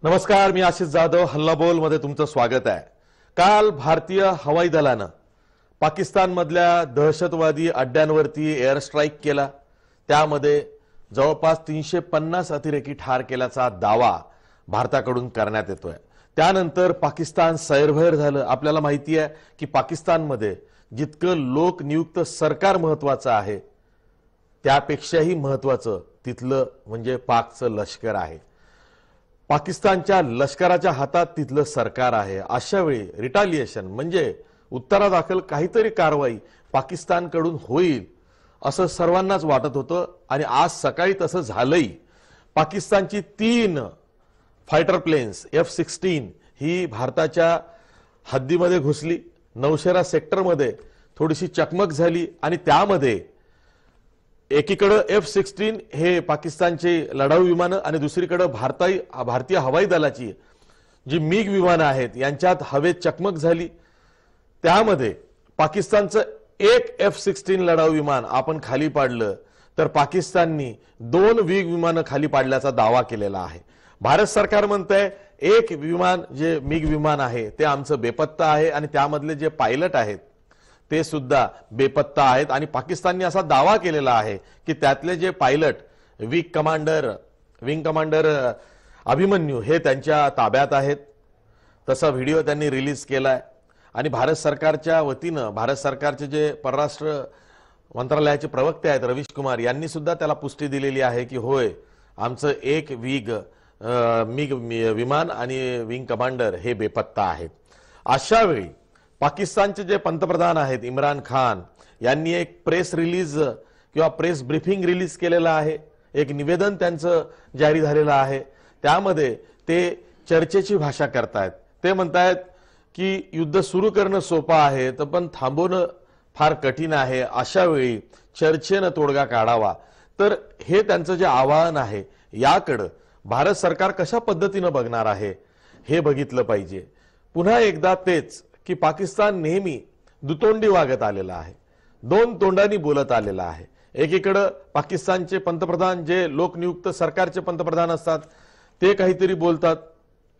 नमस्कार, मी आशिष जाधव हल्लाबोल मध्ये तुमचं स्वागत आहे। काल भारतीय हवाई दलानं पाकिस्तान मधल्या दहशतवादी अड्ड्यांवरती एअर स्ट्राईक केला। त्यामध्ये जवळपास 350 अतिरेकी ठार केल्याचा दावा भारताकडून करण्यात येतोय। त्यानंतर पाकिस्तान सैरभैर झालं। आपल्याला माहिती आहे की पाकिस्तानमध्ये जितकं लोक नियुक्त सरकार महत्त्वाचं आहे त्यापेक्षाही महत्त्वाचं तिथलं म्हणजे पाकचं लष्कर आहे। पाकिस्तानच्या लष्कराच्या हातात तिथलं सरकार आहे। अशा वेळी रिटालिएशन म्हणजे उत्तरादाखल काहीतरी कारवाई पाकिस्तानकडून होईल असं सर्वांनाच वाटत होतं आणि आज सकाळी तसं झालंही। पाकिस्तानची 3 फायटर प्लेन्स F-16 ही भारताच्या हद्दीमध्ये घुसली। नौशेरा सेक्टरमध्ये थोडीशी चकमक झाली आणि त्यामध्ये एकीकडे F-16 हे पाकिस्तानचे लढाऊ विमानं आणि दुसरीकडे भारतीय हवाई दलाची जी मिग विमानं आहेत यांच्यात हवेत चकमक झाली। त्यामध्ये पाकिस्तानचं एक F-16 लढाऊ विमान आपण खाली पाडलं तर पाकिस्ताननी 2 मिग विमानं खाली पाडल्याचा दावा केलेला आहे। भारत सरकार म्हणतंय एक विमान जे मिग विमान आहे ते आमचं बेपत्ता आहे आणि त्यामधले जे पायलट आहेत ते सुद्धा बेपत्ता आहेत आणि पाकिस्तानने असा दावा केलेला आहे की त्यातले जे पायलट विंग कमांडर अभिमन्यू हे त्यांच्या ताब्यात आहेत। तसा व्हिडिओ त्यांनी रिलीज केलाय आणि भारत सरकारच्या वतीनं भारत सरकारचे जे परराष्ट्र मंत्रालयाचे प्रवक्ते आहेत रवीश कुमार यांनी सुद्धा त्याला पुष्टी दिलेली आहे की होय आमचं एक मिग विमान आणि विंग कमांडर हे बेपत्ता आहेत। अशा वेळी पाकिस्तानचे जे पंतप्रधान आहेत इम्रान खान यांनी एक प्रेस रिलीज किंवा प्रेस ब्रीफिंग रिलीज केलेला आहे। एक निवेदन त्यांचं जारी झालेलं आहे। त्यामध्ये ते चर्चेची भाषा करतायत। ते म्हणतायत की युद्ध सुरू करणं सोपं आहे पण थांबवणं फार कठीण आहे। अशा वेळी चर्चेनं तोडगा काढावा। तर हे त्यांचं जे आवाहन आहे याकडे भारत सरकार कशा पद्धतीने बघणार आहे हे बघितलं पाहिजे। पुन्हा एकदा तेच की पाकिस्तान नेहमी दुतोंडी वागत आलेला आहे, 2 तोंडांनी बोलत आलेला आहे। एकीकडे पाकिस्तानचे पंतप्रधान जे लोकनियुक्त सरकारचे पंतप्रधान असतात ते काहीतरी बोलतात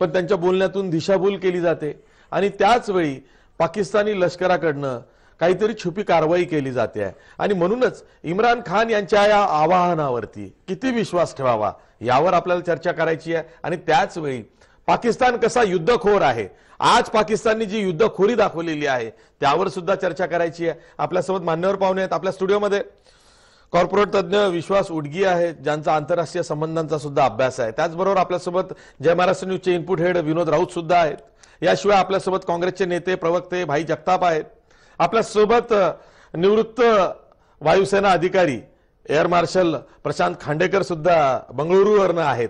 पण त्यांच्या बोलण्यातून दिशाभूल केली जाते आणि त्याच वेळी पाकिस्तानी लष्कराकडनं काहीतरी छुपी कारवाई केली जाते आणि म्हणूनच इम्रान खान यांच्या या आवाहनावरती किती विश्वास ठेवावा यावर आपल्याला चर्चा करायची आहे। आणि त्याच वेळी पाकिस्तान कसा युद्धखोर आहे, आज पाकिस्तानने जी युद्धखोरी दाखवलेली आहे त्यावर सुद्धा चर्चा करायची आहे। आपल्यासोबत मान्यवर पाहुणे आहेत आपल्या स्टुडिओमध्ये। कॉर्पोरेट तज्ञ विश्वास उडगी आहे ज्यांचा आंतरराष्ट्रीय संबंधांचा सुद्धा अभ्यास आहे। त्याचबरोबर आपल्यासोबत जय महाराष्ट्र न्यूजचे इनपुट हेड विनोद राऊत सुद्धा आहेत। याशिवाय आपल्यासोबत काँग्रेसचे नेते प्रवक्ते भाई जगताप आहेत। आपल्यासोबत निवृत्त वायुसेना अधिकारी एअर मार्शल प्रशांत खांडेकर सुद्धा बंगळुरूवरून आहेत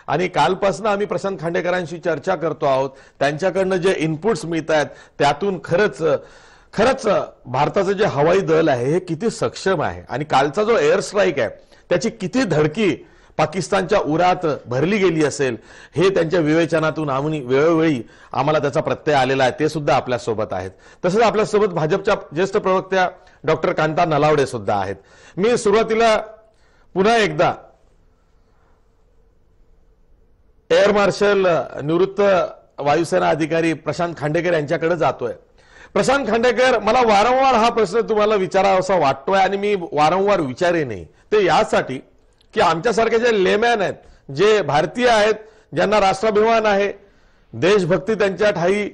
आणि कालपासून आम्ही प्रशांत खांडेकरांशी चर्चा करतो आहोत। त्यांच्याकडनं जे इनपुट्स मिळतात त्यातून खरंच भारताचं जे हवाई दल आहे हे किती सक्षम आहे आणि कालचा जो एअर स्ट्राईक आहे त्याची किती धडकी पाकिस्तानच्या उरात भरली गेली असेल हे त्यांच्या विवेचनातून वेळोवेळी आम्हाला त्याचा प्रत्यय आलेला आहे। ते सुद्धा आपल्या सोबत आहेत। तसंच आपल्या सोबत भाजपच्या ज्येष्ठ प्रवक्त्या डॉक्टर कांता नलावडे सुद्धा आहेत। मी सुरुवातीला पुन्हा एकदा एअर मार्शल निवृत्त वायुसेना अधिकारी प्रशांत खांडेकर यांच्याकडे जातोय। प्रशांत खांडेकर, मला वारंवार हा प्रश्न तुम्हाला विचारावासा वाटतोय आणि मी वारंवार विचारेनही। ते यासाठी की आमच्यासारखे जे लेमॅन आहेत, जे भारतीय आहेत, ज्यांना राष्ट्राभिमान आहे, देशभक्ती त्यांच्या ठाई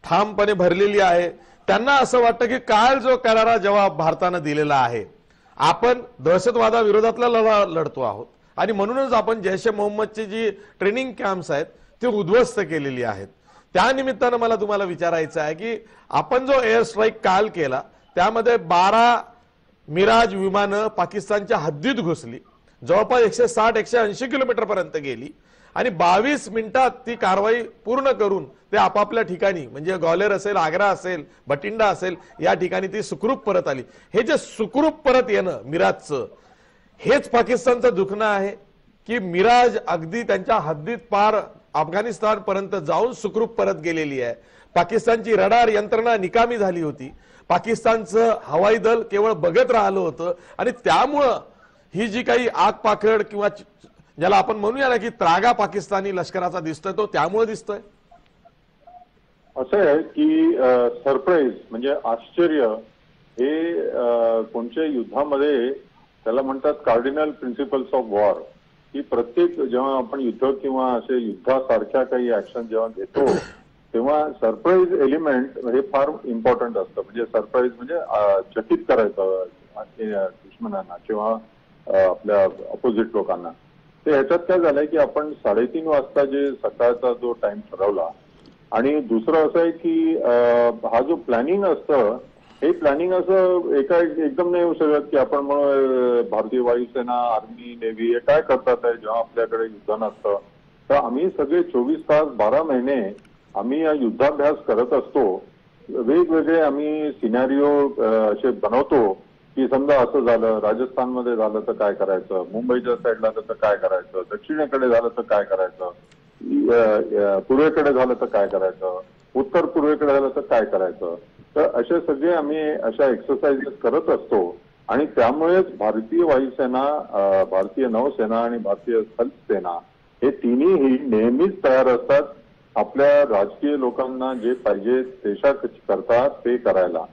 ठामपणे भरलेली आहे, त्यांना असं वाटतं की काल जो करारा जवाब भारतानं दिलेला आहे, आपण दहशतवादाविरोधातला लढा लढतो आहोत आणि म्हणूनच आपण जैश ए मोहम्मदची जी ट्रेनिंग कॅम्प्स आहेत ते उद्ध्वस्त केलेली आहेत। त्या निमित्तानं मला तुम्हाला विचारायचं आहे की आपण जो एअर स्ट्राईक काल केला त्यामध्ये 12 मिराज विमानं पाकिस्तानच्या हद्दीत घुसली, जवळपास 160-180 किलोमीटर पर्यंत गेली आणि 22 मिनिटात ती कारवाई पूर्ण करून ते आपापल्या ठिकाणी म्हणजे ग्वालेर असेल, आग्रा असेल, बठिंडा असेल या ठिकाणी ती सुखरूप परत आली। हे जे सुखरूप परत येणं मिराजचं हेच पाकिस्तानचं दुखणं आहे की मिराज अगदी त्यांच्या हद्दीत पार अफगाणिस्तान पर्यंत जाऊन सुखरूप परत गेलेली आहे। पाकिस्तानची रडार यंत्रणा निकामी झाली होती, पाकिस्तानचं हवाई दल केवळ बघत राहिलं होतं आणि त्यामुळे ही जी काही आग पाखड किंवा ज्याला आपण म्हणूया ना की त्रागा पाकिस्तानी लष्कराचा दिसतोय, तो त्यामुळे दिसतोय? असं आहे की सरप्राईज म्हणजे आश्चर्य हे कोणत्याही युद्धामध्ये त्याला म्हणतात कार्डिनल प्रिन्सिपल्स ऑफ वॉर, की प्रत्येक जेव्हा आपण युद्ध किंवा असे युद्धासारख्या काही ऍक्शन जेव्हा घेतो तेव्हा सरप्राईज एलिमेंट हे फार इम्पॉर्टंट असतं. म्हणजे सरप्राईज म्हणजे चकित करायचं दुश्मनांना किंवा आपल्या अपोजिट लोकांना. तर ह्याच्यात काय झालंय की आपण 3:30 वाजता जे सकाळचा जो टाइम ठरवला आणि दुसरं असं आहे की हा जो प्लॅनिंग असतं हे प्लॅनिंग असं एकदम नाही होऊ शकत की आपण भारतीय वायुसेना, आर्मी, नेव्ही हे काय करतात आहे जेव्हा आपल्याकडे युद्ध नसतं. तर आम्ही सगळे 24 तास 12 महिने आम्ही या युद्धाभ्यास करत असतो. वेगवेगळे आम्ही सिनारिओ असे बनवतो की समजा असं झालं, राजस्थानमध्ये झालं तर काय करायचं, मुंबईच्या साईडला तर काय करायचं, दक्षिणेकडे झालं तर काय करायचं, पूर्वेकडे झालं तर काय करायचं, उत्तर पूर्वेकडे झालं तर काय करायचं. तर असे सगळे आम्ही अशा एक्सरसाइजेस करत असतो आणि त्यामुळेच भारतीय वायुसेना, भारतीय नौसेना आणि भारतीय स्थल सेना हे तिन्ही नेहमीच तयार असतात आपल्या राजकीय लोकांना जे पाहिजे देशाकरता ते करायला.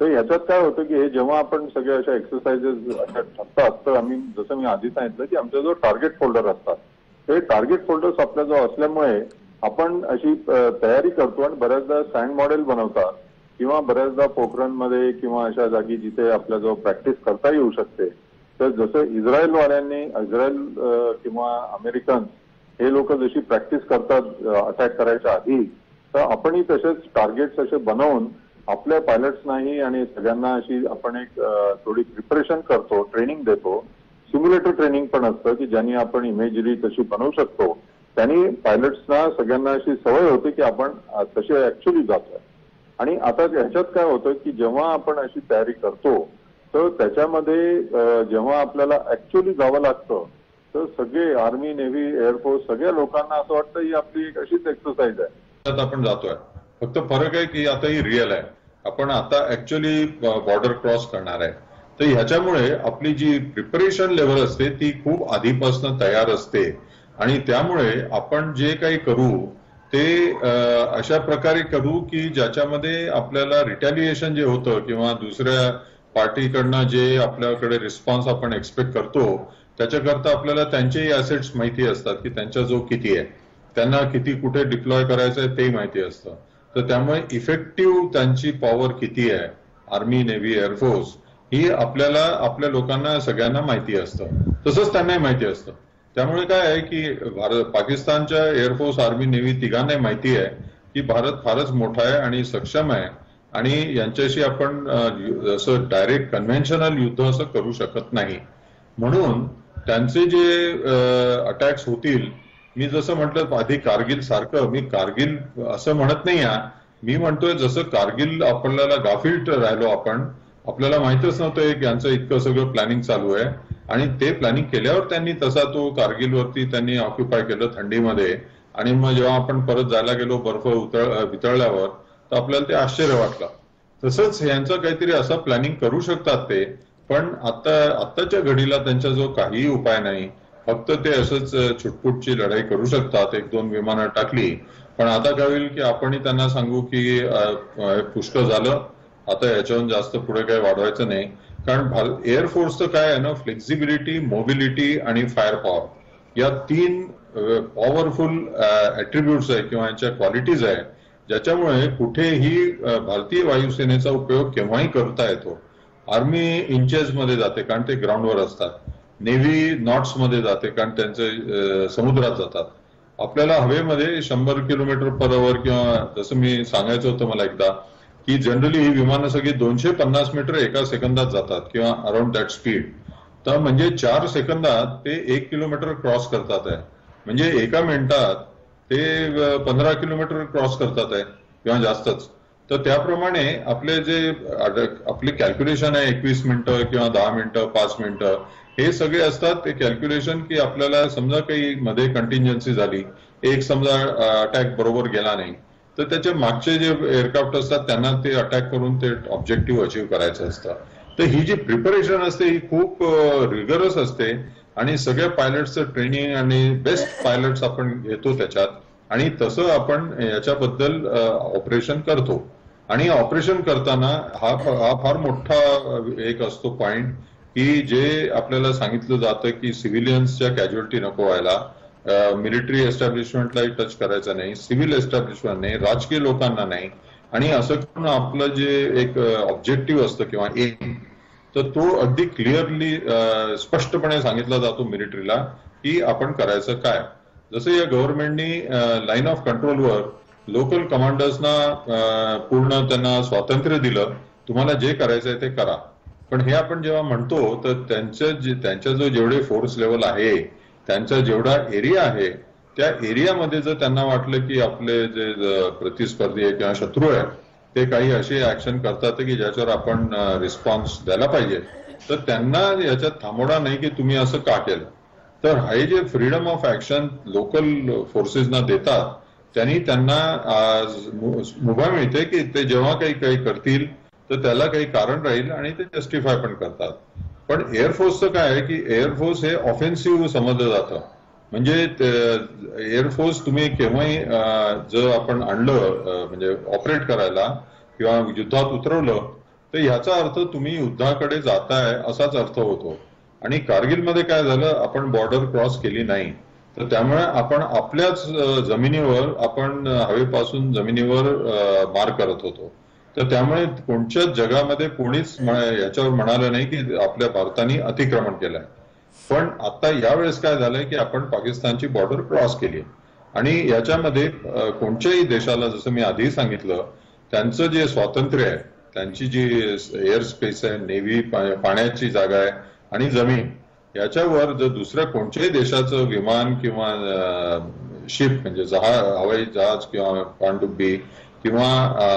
तर ह्याच्यात काय होतं की हे जेव्हा आपण सगळे अशा एक्सरसाइजेस अशा ठरतात तर आम्ही जसं मी आधी सांगितलं की आमचा जो टार्गेट फोल्डर असतात ते टार्गेट फोल्डर्स आपल्याजवळ असल्यामुळे आपण अशी तयारी करतो आणि बऱ्याचदा सँड मॉडेल बनवतात किंवा बऱ्याचदा पोखरणमध्ये किंवा अशा जागी जिथे आपल्याजवळ प्रॅक्टिस करता येऊ शकते. तर जसं इस्रायलवाल्यांनी किंवा अमेरिकन हे लोक जशी प्रॅक्टिस करतात अटॅक करायच्या आधी, तर आपणही तसेच टार्गेट्स असे बनवून आपल्या पायलट्सनाही आणि सगळ्यांना अशी आपण एक थोडी प्रिपरेशन करतो, ट्रेनिंग देतो. सिम्युलेटर ट्रेनिंग पण असतं की ज्यांनी आपण इमेजरी तशी बनवू शकतो. त्यांनी पायलट्सना सगळ्यांना अशी सवय होते की आपण तसे ऍक्च्युअली जातोय. आणि आता ह्याच्यात काय होतं की जेव्हा आपण अशी तयारी करतो तर त्याच्यामध्ये जेव्हा आपल्याला ऍक्च्युअली जावं लागतं तर सगळे आर्मी, नेव्ही, एअरफोर्स सगळ्या लोकांना असं वाटतं ही आपली एक अशीच एक्सरसाइज आहे. आपण जातोय, फक्त फरक आहे की आता ही रिअल आहे, आपण आता ऍक्च्युअली बॉर्डर क्रॉस करणार आहे. तर ह्याच्यामुळे आपली जी प्रिपरेशन लेव्हल असते ती खूप आधीपासून तयार असते आणि त्यामुळे आपण जे काही करू ते अशा प्रकारे करू की ज्याच्यामध्ये आपल्याला रिटॅलिएशन जे होतं किंवा दुसऱ्या पार्टीकडनं जे आपल्याकडे रिस्पॉन्स आपण एक्सपेक्ट करतो त्याच्याकरता आपल्याला त्यांचेही ऍसेट्स माहिती असतात की त्यांचा जो किती आहे, त्यांना किती कुठे डिप्लॉय करायचं आहे तेही माहिती असतं. तर त्यामुळे इफेक्टिव्ह त्यांची पॉवर किती आहे, आर्मी, नेव्ही, एअरफोर्स, ही आपल्याला आपल्या लोकांना सगळ्यांना माहिती असतं, तसंच त्यांनाही माहिती असतं. त्यामुळे काय आहे की पाकिस्तानच्या एअरफोर्स, आर्मी, नेव्ही तिघांनाही माहिती आहे की भारत फारच मोठा आहे आणि सक्षम आहे आणि यांच्याशी आपण असं डायरेक्ट कन्व्हेन्शनल युद्ध असं करू शकत नाही. म्हणून त्यांचे जे अटॅक्स होतील, मी जसं म्हटलं आधी कारगिल सारखं, मी कारगिल असं म्हणत नाही आहे, मी म्हणतोय जसं कारगिल आपल्याला गाफील राहिलो आपण, आपल्याला माहितच नव्हतं की यांचं इतकं सगळं प्लॅनिंग चालू आहे आणि ते प्लॅनिंग केल्यावर त्यांनी तसा तो कारगिलवरती त्यांनी ऑक्युपाय केलं थंडीमध्ये आणि मग जेव्हा आपण परत जायला गेलो बर्फ वितळल्यावर तर आपल्याला ते आश्चर्य वाटलं. तसंच यांचं काहीतरी असं प्लॅनिंग करू शकतात ते, पण आत्ताच्या घडीला त्यांचा जो काही उपाय नाही, फक्त ते असंच छुटपुटची लढाई करू शकतात, 1-2 विमानं टाकली. पण आता काय होईल की आपणही त्यांना सांगू की पुष्कळ झालं, आता याच्याहून जास्त पुढे काही वाढवायचं नाही. कारण एअरफोर्सचं काय आहे ना, फ्लेक्झिबिलिटी, मोबिलिटी आणि फायर पॉवर या 3 पॉवरफुल ऍट्रिब्यूट्स आहे किंवा यांच्या क्वालिटीज आहे ज्याच्यामुळे कुठेही भारतीय वायुसेनेचा उपयोग केव्हाही करता येतो. आर्मी इंचेस मध्ये जाते कारण ते ग्राउंडवर असतात, नेव्ही नॉट्स मध्ये जाते कारण त्यांचे समुद्रात जातात. आपल्याला हवेमध्ये 100 km/h किंवा जसं मी सांगायचं होतं मला एकदा की जनरली ही विमानं सगळी 250 मीटर एका सेकंदात जातात किंवा अराउंड दॅट स्पीड. तर म्हणजे 4 सेकंदात ते 1 किलोमीटर क्रॉस करतात आहे, म्हणजे एका मिनिटात ते 15 किलोमीटर क्रॉस करतात आहे किंवा जास्तच. तर त्याप्रमाणे आपले जे आपले कॅल्क्युलेशन आहे 21 मिनिटं किंवा 10 मिनिटं 5 मिनिटं हे सगळे असतात ते कॅल्क्युलेशन की आपल्याला समजा काही मध्ये कंटिंजन्सी झाली, एक समजा अटॅक बरोबर गेला नाही, तर त्याच्या मागचे जे एअरक्राफ्ट असतात त्यांना ते अटॅक करून ते ऑब्जेक्टिव्ह अचीव्ह करायचं असतं. तर ही जी प्रिपरेशन असते ही खूप रिगरस असते आणि सगळ्या पायलटचं ट्रेनिंग आणि बेस्ट पायलट्स आपण घेतो त्याच्यात आणि तसं आपण याच्याबद्दल ऑपरेशन करतो. आणि ऑपरेशन करताना हा फार मोठा एक असतो पॉइंट की जे आपल्याला सांगितलं जातं की सिव्हिलियन्सच्या कॅज्युअलिटी नको व्हायला, मिलिटरी एस्टॅब्लिशमेंटलाही टच करायचं नाही, सिव्हिल एस्टॅब्लिशमेंट नाही, राजकीय लोकांना नाही. आणि असं करून आपलं जे एक ऑब्जेक्टिव्ह असतं किंवा एम, तर तो अगदी क्लिअरली स्पष्टपणे सांगितला जातो मिलिटरीला की आपण करायचं काय. जसं या गव्हर्नमेंटनी लाईन ऑफ कंट्रोलवर लोकल कमांडर्सना पूर्ण त्यांना स्वातंत्र्य दिलं, तुम्हाला जे करायचंय ते करा. पण हे आपण जेव्हा म्हणतो तर त्यांच्या जो जेवढे फोर्स लेवल आहे, त्यांचा जेवढा एरिया आहे, त्या एरियामध्ये जर त्यांना वाटलं की आपले जे प्रतिस्पर्धी आहे किंवा शत्रू आहे ते काही असे ऍक्शन करतात की ज्याच्यावर आपण रिस्पॉन्स द्यायला पाहिजे, तर त्यांना याच्यात थांबवणार नाही की तुम्ही असं का केलं. तर हे जे फ्रीडम ऑफ ऍक्शन लोकल फोर्सेसना देतात त्यांनी त्यांना मुभा मिळते की ते जेव्हा काही करतील तर त्याला काही कारण राहील आणि ते जस्टिफाय पण करतात. पण एअरफोर्सचं काय आहे की एअरफोर्स हे ऑफेन्सिव्ह समजलं जातं. म्हणजे एअरफोर्स तुम्ही केव्हाही जर आपण आणलं म्हणजे ऑपरेट करायला किंवा युद्धात उतरवलं तर याचा अर्थ तुम्ही युद्धाकडे जाताय असाच अर्थ होतो. आणि कारगिलमध्ये काय झालं, आपण बॉर्डर क्रॉस केली नाही, तर त्यामुळे आपण आपल्याच जमिनीवर आपण हवेपासून जमिनीवर मार करत होतो. तर त्यामुळे कोणत्याच जगामध्ये कोणीच याच्यावर म्हणालं नाही की आपल्या भारताने अतिक्रमण केलंय. पण आता यावेळेस काय झालंय की आपण पाकिस्तानची बॉर्डर क्रॉस केली आणि याच्यामध्ये कोणत्याही देशाला, जसं मी आधी सांगितलं, त्यांचं जे स्वातंत्र्य आहे, त्यांची जी एअर स्पेस आहे, नेव्ही, पाण्याची जागा आहे आणि जमीन, याच्यावर जर दुसऱ्या कोणत्याही देशाचं विमान किंवा शिप म्हणजे हवाई जहाज किंवा पाणडुबी किंवा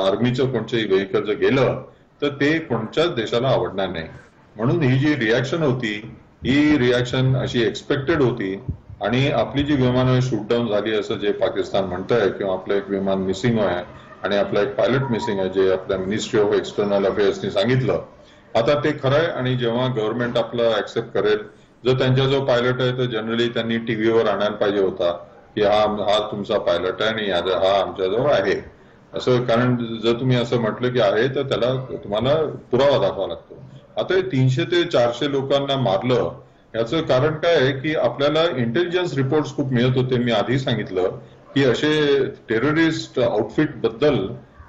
आर्मीचं कोणतंही व्हेकल जर गेलं तर ते कोणत्याच देशाला आवडणार नाही. म्हणून ही जी रिॲक्शन होती ही रिॲक्शन अशी एक्सपेक्टेड होती. आणि आपली जी विमानं शूट डाऊन झाली असं जे पाकिस्तान म्हणतंय किंवा आपलं एक विमान मिसिंग आहे आणि आपला एक पायलट मिसिंग आहे जे आपल्या मिनिस्ट्री ऑफ एक्सटर्नल अफेअर्सनी सांगितलं, आता ते खरं आहे. आणि जेव्हा गव्हर्नमेंट आपलं ऍक्सेप्ट करेल, जर त्यांचा जो पायलट आहे तर जनरली त्यांनी टीव्हीवर आणायला पाहिजे होता की हा तुमचा पायलट आहे आणि हा आमच्याजवळ आहे असं. कारण जर तुम्ही असं म्हटलं की आहे तर त्याला तुम्हाला पुरावा दाखवा लागतो. आता 300 ते 400 लोकांना मारलं याचं कारण काय आहे की आपल्याला इंटेलिजन्स रिपोर्ट्स खूप मिळत होते. मी आधी सांगितलं की असे टेररिस्ट आउटफिट बद्दल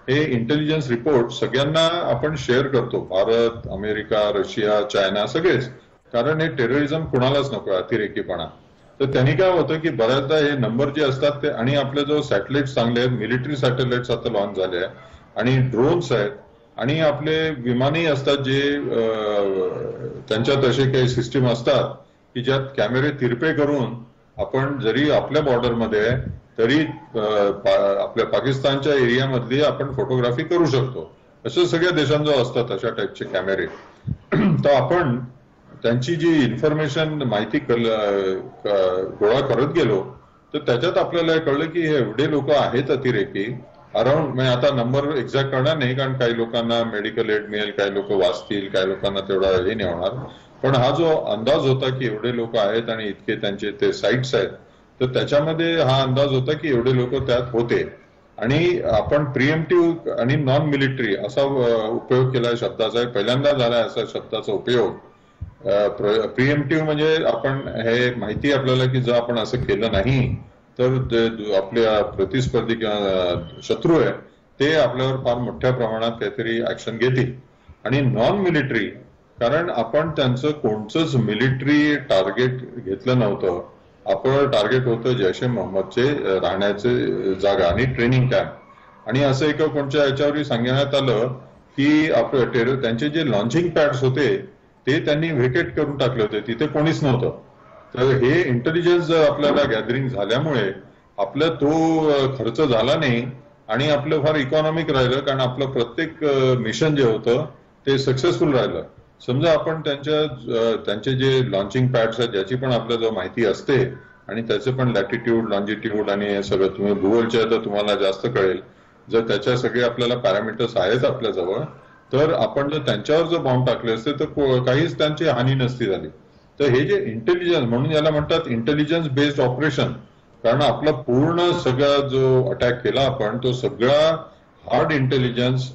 हे इंटेलिजन्स रिपोर्ट सगळ्यांना आपण शेअर करतो, भारत, अमेरिका, रशिया, चायना, सगळेच. कारण हे टेररिझम कुणालाच नको, अतिरेकीपणा. तर त्यांनी काय होतं की बऱ्याचदा हे नंबर जे असतात ते, आणि आपले जो सॅटेलाइट चांगले आहेत, मिलिटरी सॅटेलाइट्स आता लॉन्च झाले आहे आणि ड्रोन्स आहेत आणि आपले विमानही असतात जे त्यांच्यात असे काही सिस्टीम असतात की ज्यात कॅमेरे तिरपे करून आपण जरी आपल्या बॉर्डरमध्ये आहे तरी आपल्या पाकिस्तानच्या एरियामधली आपण फोटोग्राफी करू शकतो. असं सगळ्या देशांजवळ असतात अशा टाईपचे कॅमेरे. तर आपण त्यांची जी इन्फॉर्मेशन माहिती गोळा करत गेलो तर त्याच्यात आपल्याला कळलं की हे एवढे लोक आहेत अतिरेकी अराउंड. म्हणजे आता नंबर एक्झॅक्ट करणार नाही कारण काही लोकांना मेडिकल एड मिळेल, काही लोक वाचतील, काही लोकांना तेवढा हे नाही होणार. पण हा जो अंदाज होता की एवढे लोक आहेत आणि इतके त्यांचे ते साईट्स आहेत, तर त्याच्यामध्ये हा अंदाज होता की एवढे लोक त्यात होते. आणि आपण प्रिएम्प्टिव्ह आणि नॉन मिलिटरी असा उपयोग केला शब्दाचा आहे, पहिल्यांदा झाला असा शब्दाचा उपयोग. प्रिएम्प्टिव्ह म्हणजे आपण हे माहिती आपल्याला की जर आपण असं केलं नाही तर आपल्या प्रतिस्पर्धी किंवा शत्रू आहे ते आपल्यावर फार मोठ्या प्रमाणात काहीतरी ऍक्शन घेतील. आणि नॉन मिलिटरी कारण आपण त्यांचं कोणतंच मिलिटरी टार्गेट घेतलं नव्हतं. आपलं टार्गेट होतं जैश ए मोहम्मदचे राहण्याचे जागा आणि ट्रेनिंग कॅम्प. आणि असं एक कोणत्या याच्यावरही सांगण्यात आलं की आपलं त्यांचे जे लॉन्चिंग पॅड्स होते ते त्यांनी व्हेकेट करून टाकले होते, तिथे कोणीच नव्हतं. तर हे इंटेलिजन्स आपल्याला गॅदरिंग झाल्यामुळे आपला तो खर्च झाला नाही आणि आपलं फार इकॉनॉमिक राहिलं. कारण आपलं प्रत्येक मिशन जे होतं ते सक्सेसफुल राहिलं. समजा आपण त्यांचे जे लॉन्चिंग पॅड्स आहेत ज्याची पण आपल्याला माहिती असते आणि त्याचे पण लॅटिट्यूड, लॉन्जिट्यूड आणि सगळं, तुम्ही भूगोलचे तर तुम्हाला जास्त कळेल. जर त्याच्या सगळे आपल्याला पॅरामीटर्स आहेत आपल्याजवळ तर आपण जर त्यांच्यावर जर बॉम्ब टाकले असते तर काहीच त्यांची हानी नसती झाली. तर हे जे इंटेलिजन्स म्हणून याला म्हणतात इंटेलिजन्स बेस्ड ऑपरेशन, कारण आपला पूर्ण सगळा जो अटॅक केला आपण तो सगळा हार्ड इंटेलिजन्स,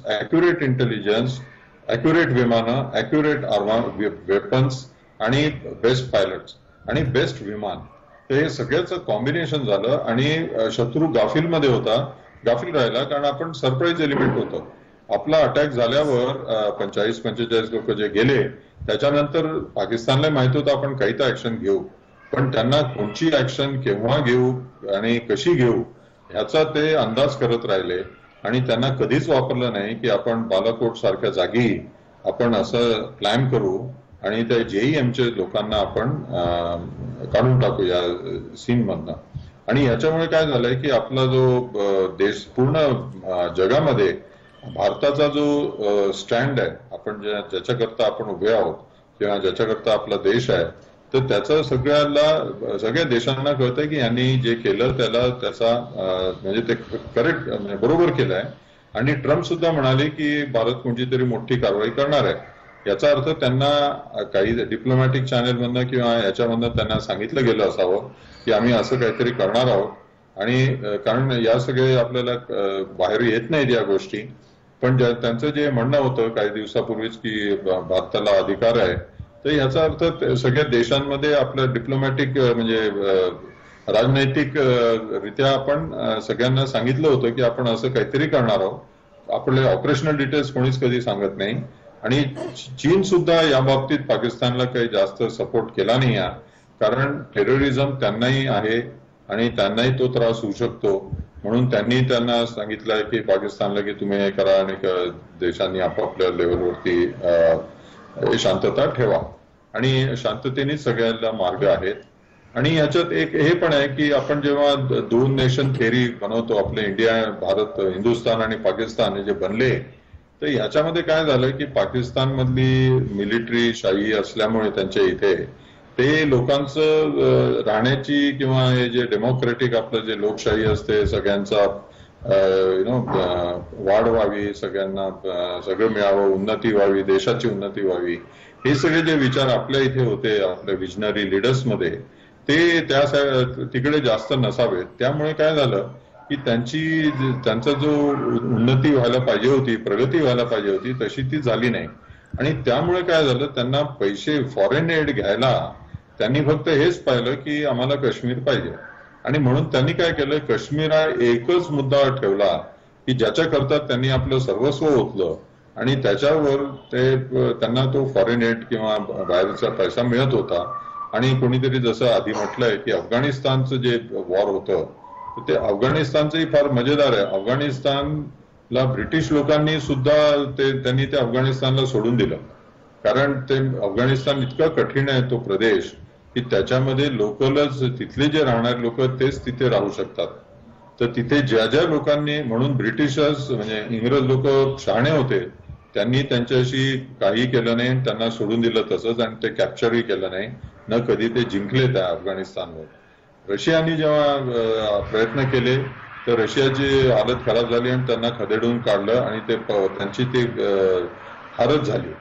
ॲक्युरेट विमानं, ॲक्युरेट वेपन्स आणि बेस्ट पायलट्स आणि बेस्ट विमान, तर हे सगळ्याचं कॉम्बिनेशन झालं आणि शत्रू गाफीलमध्ये होता, गाफील राहिला कारण आपण सरप्राईज एलिमेंट होतो. आपला अटॅक झाल्यावर 45 लोक जे गेले त्याच्यानंतर पाकिस्तानला माहित होतं आपण काही तर ऍक्शन घेऊ, पण त्यांना कोणची ऍक्शन केव्हा घेऊ आणि कशी घेऊ ह्याचा ते अंदाज करत राहिले आणि त्यांना कधीच वापरलं नाही की आपण बालाकोट सारख्या जागी आपण असं प्लॅन करू आणि त्या JEMच्या लोकांना आपण काढून टाकू या सीन मधनं. आणि याच्यामुळे काय झालंय की आपला जो देश पूर्ण जगामध्ये भारताचा जो स्टँड आहे, आपण ज्याच्याकरता आपण उभे आहोत किंवा ज्याच्याकरता आपला देश आहे, तर त्याचं सगळ्या देशांना कळतंय की यांनी जे केलं त्याचा म्हणजे ते करेक्ट बरोबर केलं आहे. आणि ट्रम्प सुद्धा म्हणाले की भारत कोणती तरी मोठी कारवाई करणार आहे. याचा अर्थ त्यांना काही डिप्लोमॅटिक चॅनेलमधनं किंवा याच्यामधनं त्यांना सांगितलं गेलं असावं की आम्ही असं काहीतरी करणार आहोत. आणि कारण या सगळे आपल्याला बाहेर येत नाहीत या गोष्टी, पण त्यांचं जे म्हणणं होतं काही दिवसापूर्वीच की भारताला अधिकार आहे, तर याचा अर्थ सगळ्या देशांमध्ये आपलं डिप्लोमॅटिक म्हणजे राजनैतिक रित्या आपण सगळ्यांना सांगितलं होतं की आपण असं काहीतरी करणार आहोत. आपले ऑपरेशनल डिटेल्स कोणीच कधी सांगत नाही. आणि चीन सुद्धा या बाबतीत पाकिस्तानला काही जास्त सपोर्ट केला नाही आहे, कारण टेररिझम त्यांनाही आहे आणि त्यांनाही तो त्रास होऊ शकतो, म्हणून त्यांनी त्यांना सांगितलंय की पाकिस्तानला की तुम्ही हे करा आणि देशांनी आपापल्या लेवलवरती शांतता ठेवा आणि शांततेनेच सगळ्यांना मार्ग आहेत. आणि याच्यात एक हे पण आहे की आपण जेव्हा 2 नेशन थेअरी बनवतो, आपले इंडिया, भारत, हिंदुस्थान आणि पाकिस्तान हे जे बनले, तर याच्यामध्ये काय झालं की पाकिस्तान मधली मिलिटरी शाही असल्यामुळे त्यांच्या इथे ते लोकांचं राहण्याची किंवा हे जे डेमोक्रेटिक आपलं जे लोकशाही असते, सगळ्यांचा वाढ व्हावी, सगळ्यांना सगळं मिळावं, उन्नती व्हावी, देशाची उन्नती व्हावी, हे सगळे जे विचार आपल्या इथे होते आपल्या विजनरी लिडर्स मध्ये, ते तिकडे जास्त नसावेत. त्यामुळे काय झालं की त्यांचा जो उन्नती व्हायला पाहिजे होती, प्रगती व्हायला पाहिजे होती, तशी ती झाली नाही. आणि त्यामुळे काय झालं, त्यांना पैसे फॉरेन एड घ्यायला त्यांनी फक्त हेच पाहिलं की आम्हाला काश्मीर पाहिजे. आणि म्हणून त्यांनी काय केलं, काश्मीर हा एकच मुद्दा ठेवला की ज्याच्याकरता त्यांनी आपलं सर्वस्व ओतलं आणि त्याच्यावर त्यांना तो फॉरेन एड किंवा बाहेरचा पैसा मिळत होता. आणि कोणीतरी जसं आधी म्हटलंय की अफगाणिस्तानचं जे वॉर होतं, ते अफगाणिस्तानचंही फार मजेदार आहे. अफगाणिस्तानला ब्रिटिश लोकांनी सुद्धा त्यांनी त्या अफगाणिस्तानला सोडून दिलं, कारण ते अफगाणिस्तान इतका कठीण आहे तो प्रदेश की त्याच्यामध्ये लोकलच, तिथले जे राहणारे लोक तेच तिथे राहू शकतात. तर तिथे ज्या लोकांनी, म्हणून ब्रिटिशर्स म्हणजे इंग्रज लोक शहाणे होते, त्यांनी त्यांच्याशी काही केलं नाही, त्यांना सोडून दिलं तसंच आणि ते कॅप्चरही केलं नाही, न कधी ते जिंकले त्या अफगाणिस्तानवर. रशियाने जेव्हा प्रयत्न केले तर रशियाची हालत खराब झाली आणि त्यांना खदेडून काढलं आणि त्यांची ती हारच झाली.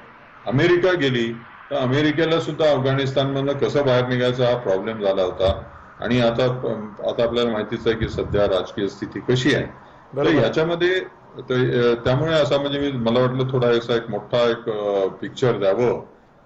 अमेरिका गेली तर अमेरिकेला सुद्धा अफगाणिस्तानमधनं कसं बाहेर निघायचा हा प्रॉब्लेम झाला होता. आणि आता आपल्याला माहितीच आहे की सध्या राजकीय स्थिती कशी आहे. तर याच्यामध्ये त्यामुळे असं म्हणजे मला वाटलं थोडा एक मोठा एक पिक्चर द्यावं,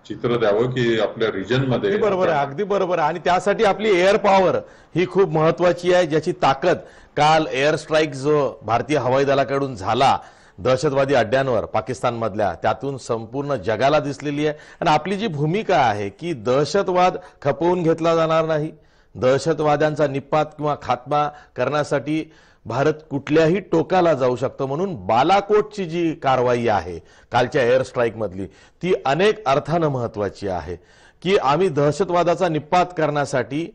चित्र द्यावं की आपल्या रिजन मध्ये. बरोबर आहे, अगदी बरोबर आहे. आणि त्यासाठी आपली एअर पॉवर ही खूप महत्वाची आहे, ज्याची ताकद काल एअर स्ट्राईक जो भारतीय हवाई दलाकडून झाला दहशतवादी अड्ड्यांवर पाकिस्तानमधल्या, त्यातून संपूर्ण जगाला दिसलेली आहे. आणि आपली जी भूमिका आहे की दहशतवाद खपवून घेतला जाणार नाही, दहशतवाद्यांचा निपात किंवा खात्मा करण्यासाठी भारत कुठल्याही टोकाला जाऊ शकतो. म्हणून बालाकोटची जी कारवाई आहे कालच्या एअर स्ट्राईक मधली, ती अनेक अर्थानं महत्वाची आहे की आम्ही दहशतवादाचा निपात करण्यासाठी,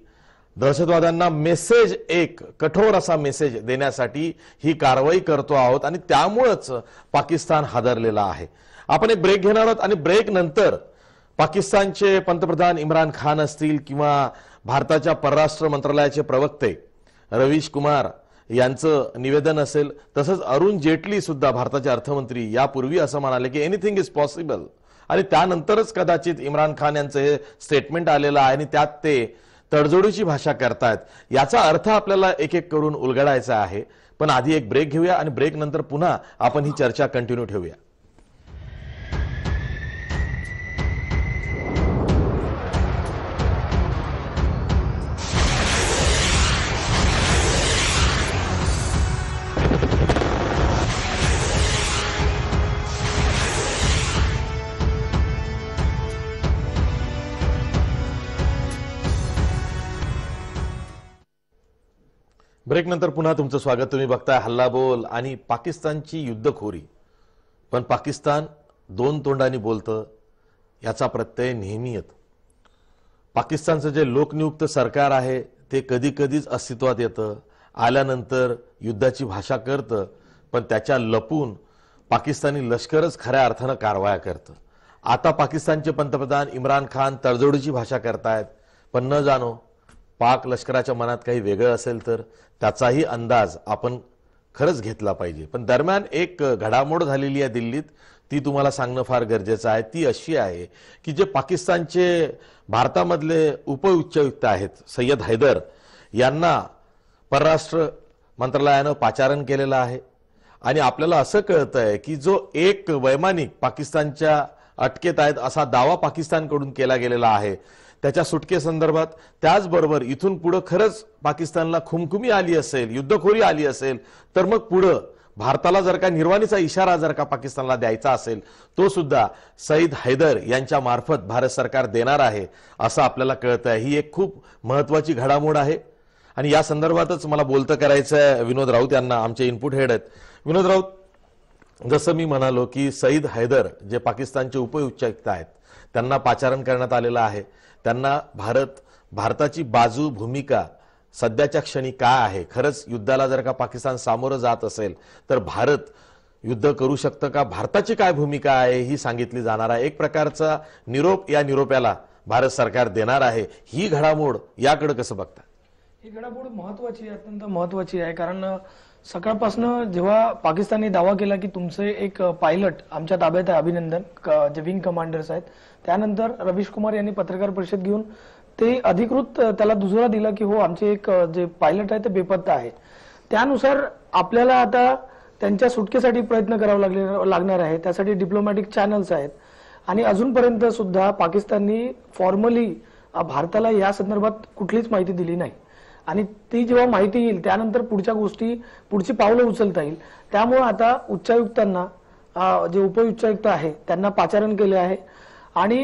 दहशतवाद्यांना मेसेज, एक कठोर असा मेसेज देण्यासाठी ही कारवाई करतो आहोत. आणि त्यामुळेच पाकिस्तान हादरलेला आहे. आपण एक ब्रेक घेणार आहोत आणि ब्रेक नंतर पाकिस्तानचे पंतप्रधान इम्रान खान असतील किंवा भारताच्या परराष्ट्र मंत्रालयाचे प्रवक्ते रवीश कुमार यांचं निवेदन असेल, तसंच अरुण जेटली सुद्धा भारताचे अर्थमंत्री यापूर्वी असं म्हणाले की एनिथिंग इज पॉसिबल, आणि त्यानंतरच कदाचित इम्रान खान यांचं हे स्टेटमेंट आलेलं आहे आणि त्यात ते तडजोडीची भाषा करतायत. याचा अर्थ आपल्याला एक एक करून उलगडायचा आहे. पण आधी एक ब्रेक घेऊया आणि ब्रेक नंतर पुन्हा आपण ही चर्चा कंटिन्यू ठेवूया. ब्रेक नंतर पुन्हा तुमचं स्वागत. तुम्ही बघताय हल्ला बोल आणि पाकिस्तानची युद्धखोरी. पण पाकिस्तान दोन तोंडांनी बोलतं याचा प्रत्यय नेहमी येतो. पाकिस्तानचं जे लोकनियुक्त सरकार आहे ते कधी कधीच अस्तित्वात येतं, आल्यानंतर युद्धाची भाषा करतं, पण त्याच्या लपून पाकिस्तानी लष्करच खऱ्या अर्थानं कारवाया करतं. आता पाकिस्तानचे पंतप्रधान इम्रान खान तडजोडीची भाषा करतायत, पण न जाणो पाक लष्कराच्या मनात काही वेगळं असेल तर त्याचाही अंदाज आपण खरंच घेतला पाहिजे. पण दरम्यान एक घडामोड झालेली आहे दिल्लीत, ती तुम्हाला सांगणं फार गरजेचं आहे. ती अशी आहे की जे पाकिस्तानचे भारतामधले उपउच्चायुक्त आहेत सय्यद हैदर यांना परराष्ट्र मंत्रालयानं पाचारण केलेलं आहे. आणि आपल्याला असं कळतंय की जो एक वैमानिक पाकिस्तानच्या अटकेत आहेत असा दावा पाकिस्तानकडून केला गेलेला आहे त्याच्या सुटकेसंदर्भात. त्याचबरोबर इथून पुढे खरंच पाकिस्तानला खुमखुमी आली असेल, युद्धखोरी आली असेल, तर मग पुढं भारताला जर का निर्वाणीचा इशारा जर का पाकिस्तानला द्यायचा असेल तो सुद्धा सईद हैदर यांच्या मार्फत भारत सरकार देणार आहे असं आपल्याला कळतं आहे. ही एक खूप महत्वाची घडामोड आहे आणि या संदर्भातच मला बोलतं करायचं आहे विनोद राऊत यांना, आमचे इनपुट हेड आहेत. विनोद राऊत, जसं मी म्हणालो की सईद हैदर जे पाकिस्तानचे उपउच्चायुक्त आहेत त्यांना पाचारण करण्यात आलेलं आहे. त्यांना भारताची बाजू, भूमिका सध्याच्या क्षणी काय आहे, खरंच युद्धाला जर का पाकिस्तान सामोरं जात असेल तर भारत युद्ध करू शकतं का, भारताची काय भूमिका आहे ही सांगितली जाणार आहे. एक प्रकारचा निरोप या निरोप्याला भारत सरकार देणार आहे. ही घडामोड याकडे कसं बघता? ही घडामोड महत्वाची आहे, अत्यंत महत्वाची आहे. कारण सकाळपासून जेव्हा पाकिस्तानने दावा केला की तुमचे एक पायलट आमच्या ताब्यात आहे, अभिनंदन, जे विंग कमांडर्स आहेत, त्यानंतर रवीश कुमार यांनी पत्रकार परिषद घेऊन ते अधिकृत त्याला दुजोरा दिला की हो आमचे एक जे पायलट आहे ते बेपत्ता आहे. त्यानुसार आपल्याला आता त्यांच्या सुटकेसाठी प्रयत्न करावा लागणार आहे. त्यासाठी डिप्लोमॅटिक चॅनल्स आहेत आणि अजूनपर्यंत सुद्धा पाकिस्ताननी फॉर्मली भारताला या संदर्भात कुठलीच माहिती दिली नाही. आणि ती जेव्हा माहिती येईल त्यानंतर पुढची पावलं उचलता येईल. त्यामुळे आता उच्चायुक्तांना, जे उपउच्चायुक्त आहे त्यांना पाचारण केले आहे आणि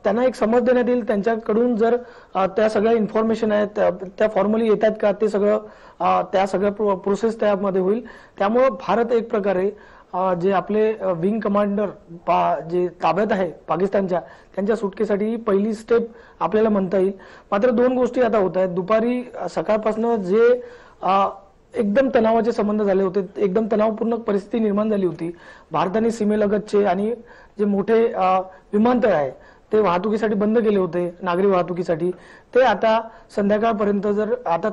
त्यांना एक समज देण्यात येईल त्यांच्याकडून जर त्या सगळ्या इन्फॉर्मेशन आहेत त्या फॉर्मली येतात का, ते सगळं त्या सगळ्या प्रोसेस त्यामध्ये होईल. त्यामुळे भारत एक प्रकारे जे आपले विंग कमांडर जे ताब्यात आहे पाकिस्तानच्या, त्यांच्या सुटकेसाठी ही पहिली स्टेप आपल्याला म्हणता येईल. मात्र दोन गोष्टी आता होत आहेत. दुपारी सकाळपासून जे एकदम तणावाचे संबंध झाले होते, एकदम तणावपूर्ण परिस्थिती निर्माण झाली होती. भारताने सीमेलगतचे आणि जे मोठे विमानतळ आहे ते वाहतुकीसाठी बंद केले होते, नागरी वाहतुकीसाठी. ते आता संध्याकाळपर्यंत, जर आता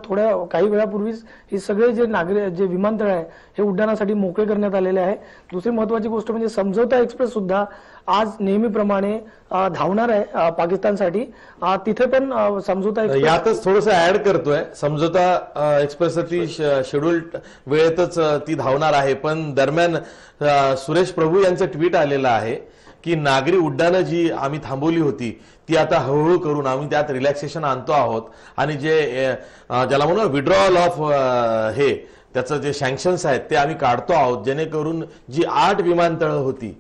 काही वेळापूर्वीच हे सगळे जे विमानतळ आहे हे उड्डाणासाठी मोकळे करण्यात आलेले आहे. दुसरी महत्वाची गोष्ट म्हणजे समझौता एक्सप्रेस सुद्धा आज नेहमीप्रमाणे धावणार आहे पाकिस्तानसाठी. तिथे पण समझौता एक्सप्रेस, यातच थोडंसं ऍड करतोय, समझौता एक्सप्रेस ती शेड्यूल्ड वेळेतच ती धावणार आहे. पण दरम्यान सुरेश प्रभू यांचं ट्विट आलेलं आहे की नागरी उड्डाणं जी आम्ही थांबवली होती ती आता हळूहळू करून आम्ही त्यात रिलॅक्सेशन आणतो आहोत आणि जे ज्याला म्हणून विड्रॉल ऑफ हे त्याचं जे सँक्शन्स आहेत ते आम्ही काढतो आहोत, जेणेकरून जी 8 विमानतळं होती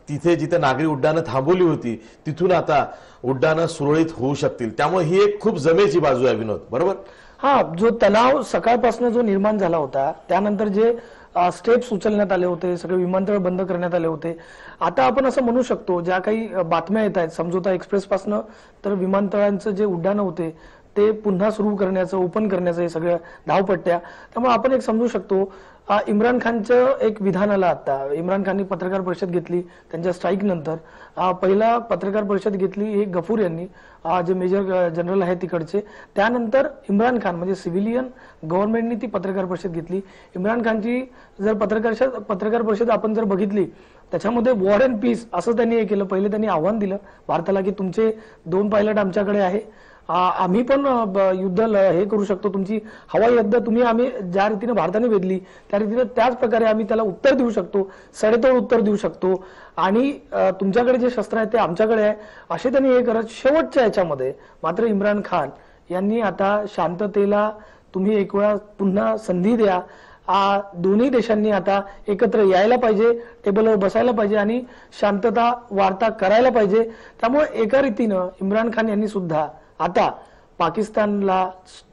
तिथे जिथे नागरी उड्डाणं थांबवली होती तिथून आता उड्डाणं सुरळीत होऊ शकतील. त्यामुळे ही एक खूप जमेची बाजू आहे विनोद, बरोबर? हा, जो तणाव सकाळपासून जो निर्माण झाला होता त्यानंतर जे स्टेप्स उचलण्यात आले होते, सगळे विमानतळ बंद करण्यात आले होते. आता आपण असं म्हणू शकतो, ज्या काही बातम्या येत आहेत समझौता एक्सप्रेस पासून तर विमानतळांचं जे उड्डाणं होते ते पुन्हा सुरू करण्याचं, ओपन करण्याचं हे सगळं धावपट्ट्या. त्यामुळे आपण एक समजू शकतो इम्रान खानचं एक विधान आलं आता. इम्रान खाननी पत्रकार परिषद घेतली त्यांच्या स्ट्राईक नंतर. पहिला पत्रकार परिषद घेतली हे गफूर यांनी, जे मेजर जनरल आहे तिकडचे. त्यानंतर इम्रान खान म्हणजे सिव्हिलियन गव्हर्नमेंटनी ती पत्रकार परिषद घेतली. इम्रान खानची जर पत्रकार परिषद आपण जर बघितली त्याच्यामध्ये वॉर अँड पीस असं त्यांनी हे केलं. पहिले त्यांनी आव्हान दिलं भारताला की तुमचे 2 पायलट आमच्याकडे आहे, आम्ही पण युद्ध हे करू शकतो, तुमची हवाई हद्द तुम्ही आम्ही ज्या रीतीने भारताने वेधली त्या रीतीने त्याच प्रकारे आम्ही त्याला उत्तर देऊ शकतो, सडेतोड उत्तर देऊ शकतो, आणि तुमच्याकडे जे शस्त्र आहे ते आमच्याकडे आहे असे त्यांनी हे करत. शेवटच्या याच्यामध्ये मात्र इम्रान खान यांनी आता शांततेला तुम्ही एक वेळा पुन्हा संधी द्या, दोन्ही देशांनी आता एकत्र यायला पाहिजे, टेबलवर बसायला पाहिजे आणि शांतता वार्ता करायला पाहिजे. त्यामुळे एका रीतीनं इम्रान खान यांनी सुद्धा आता पाकिस्तानला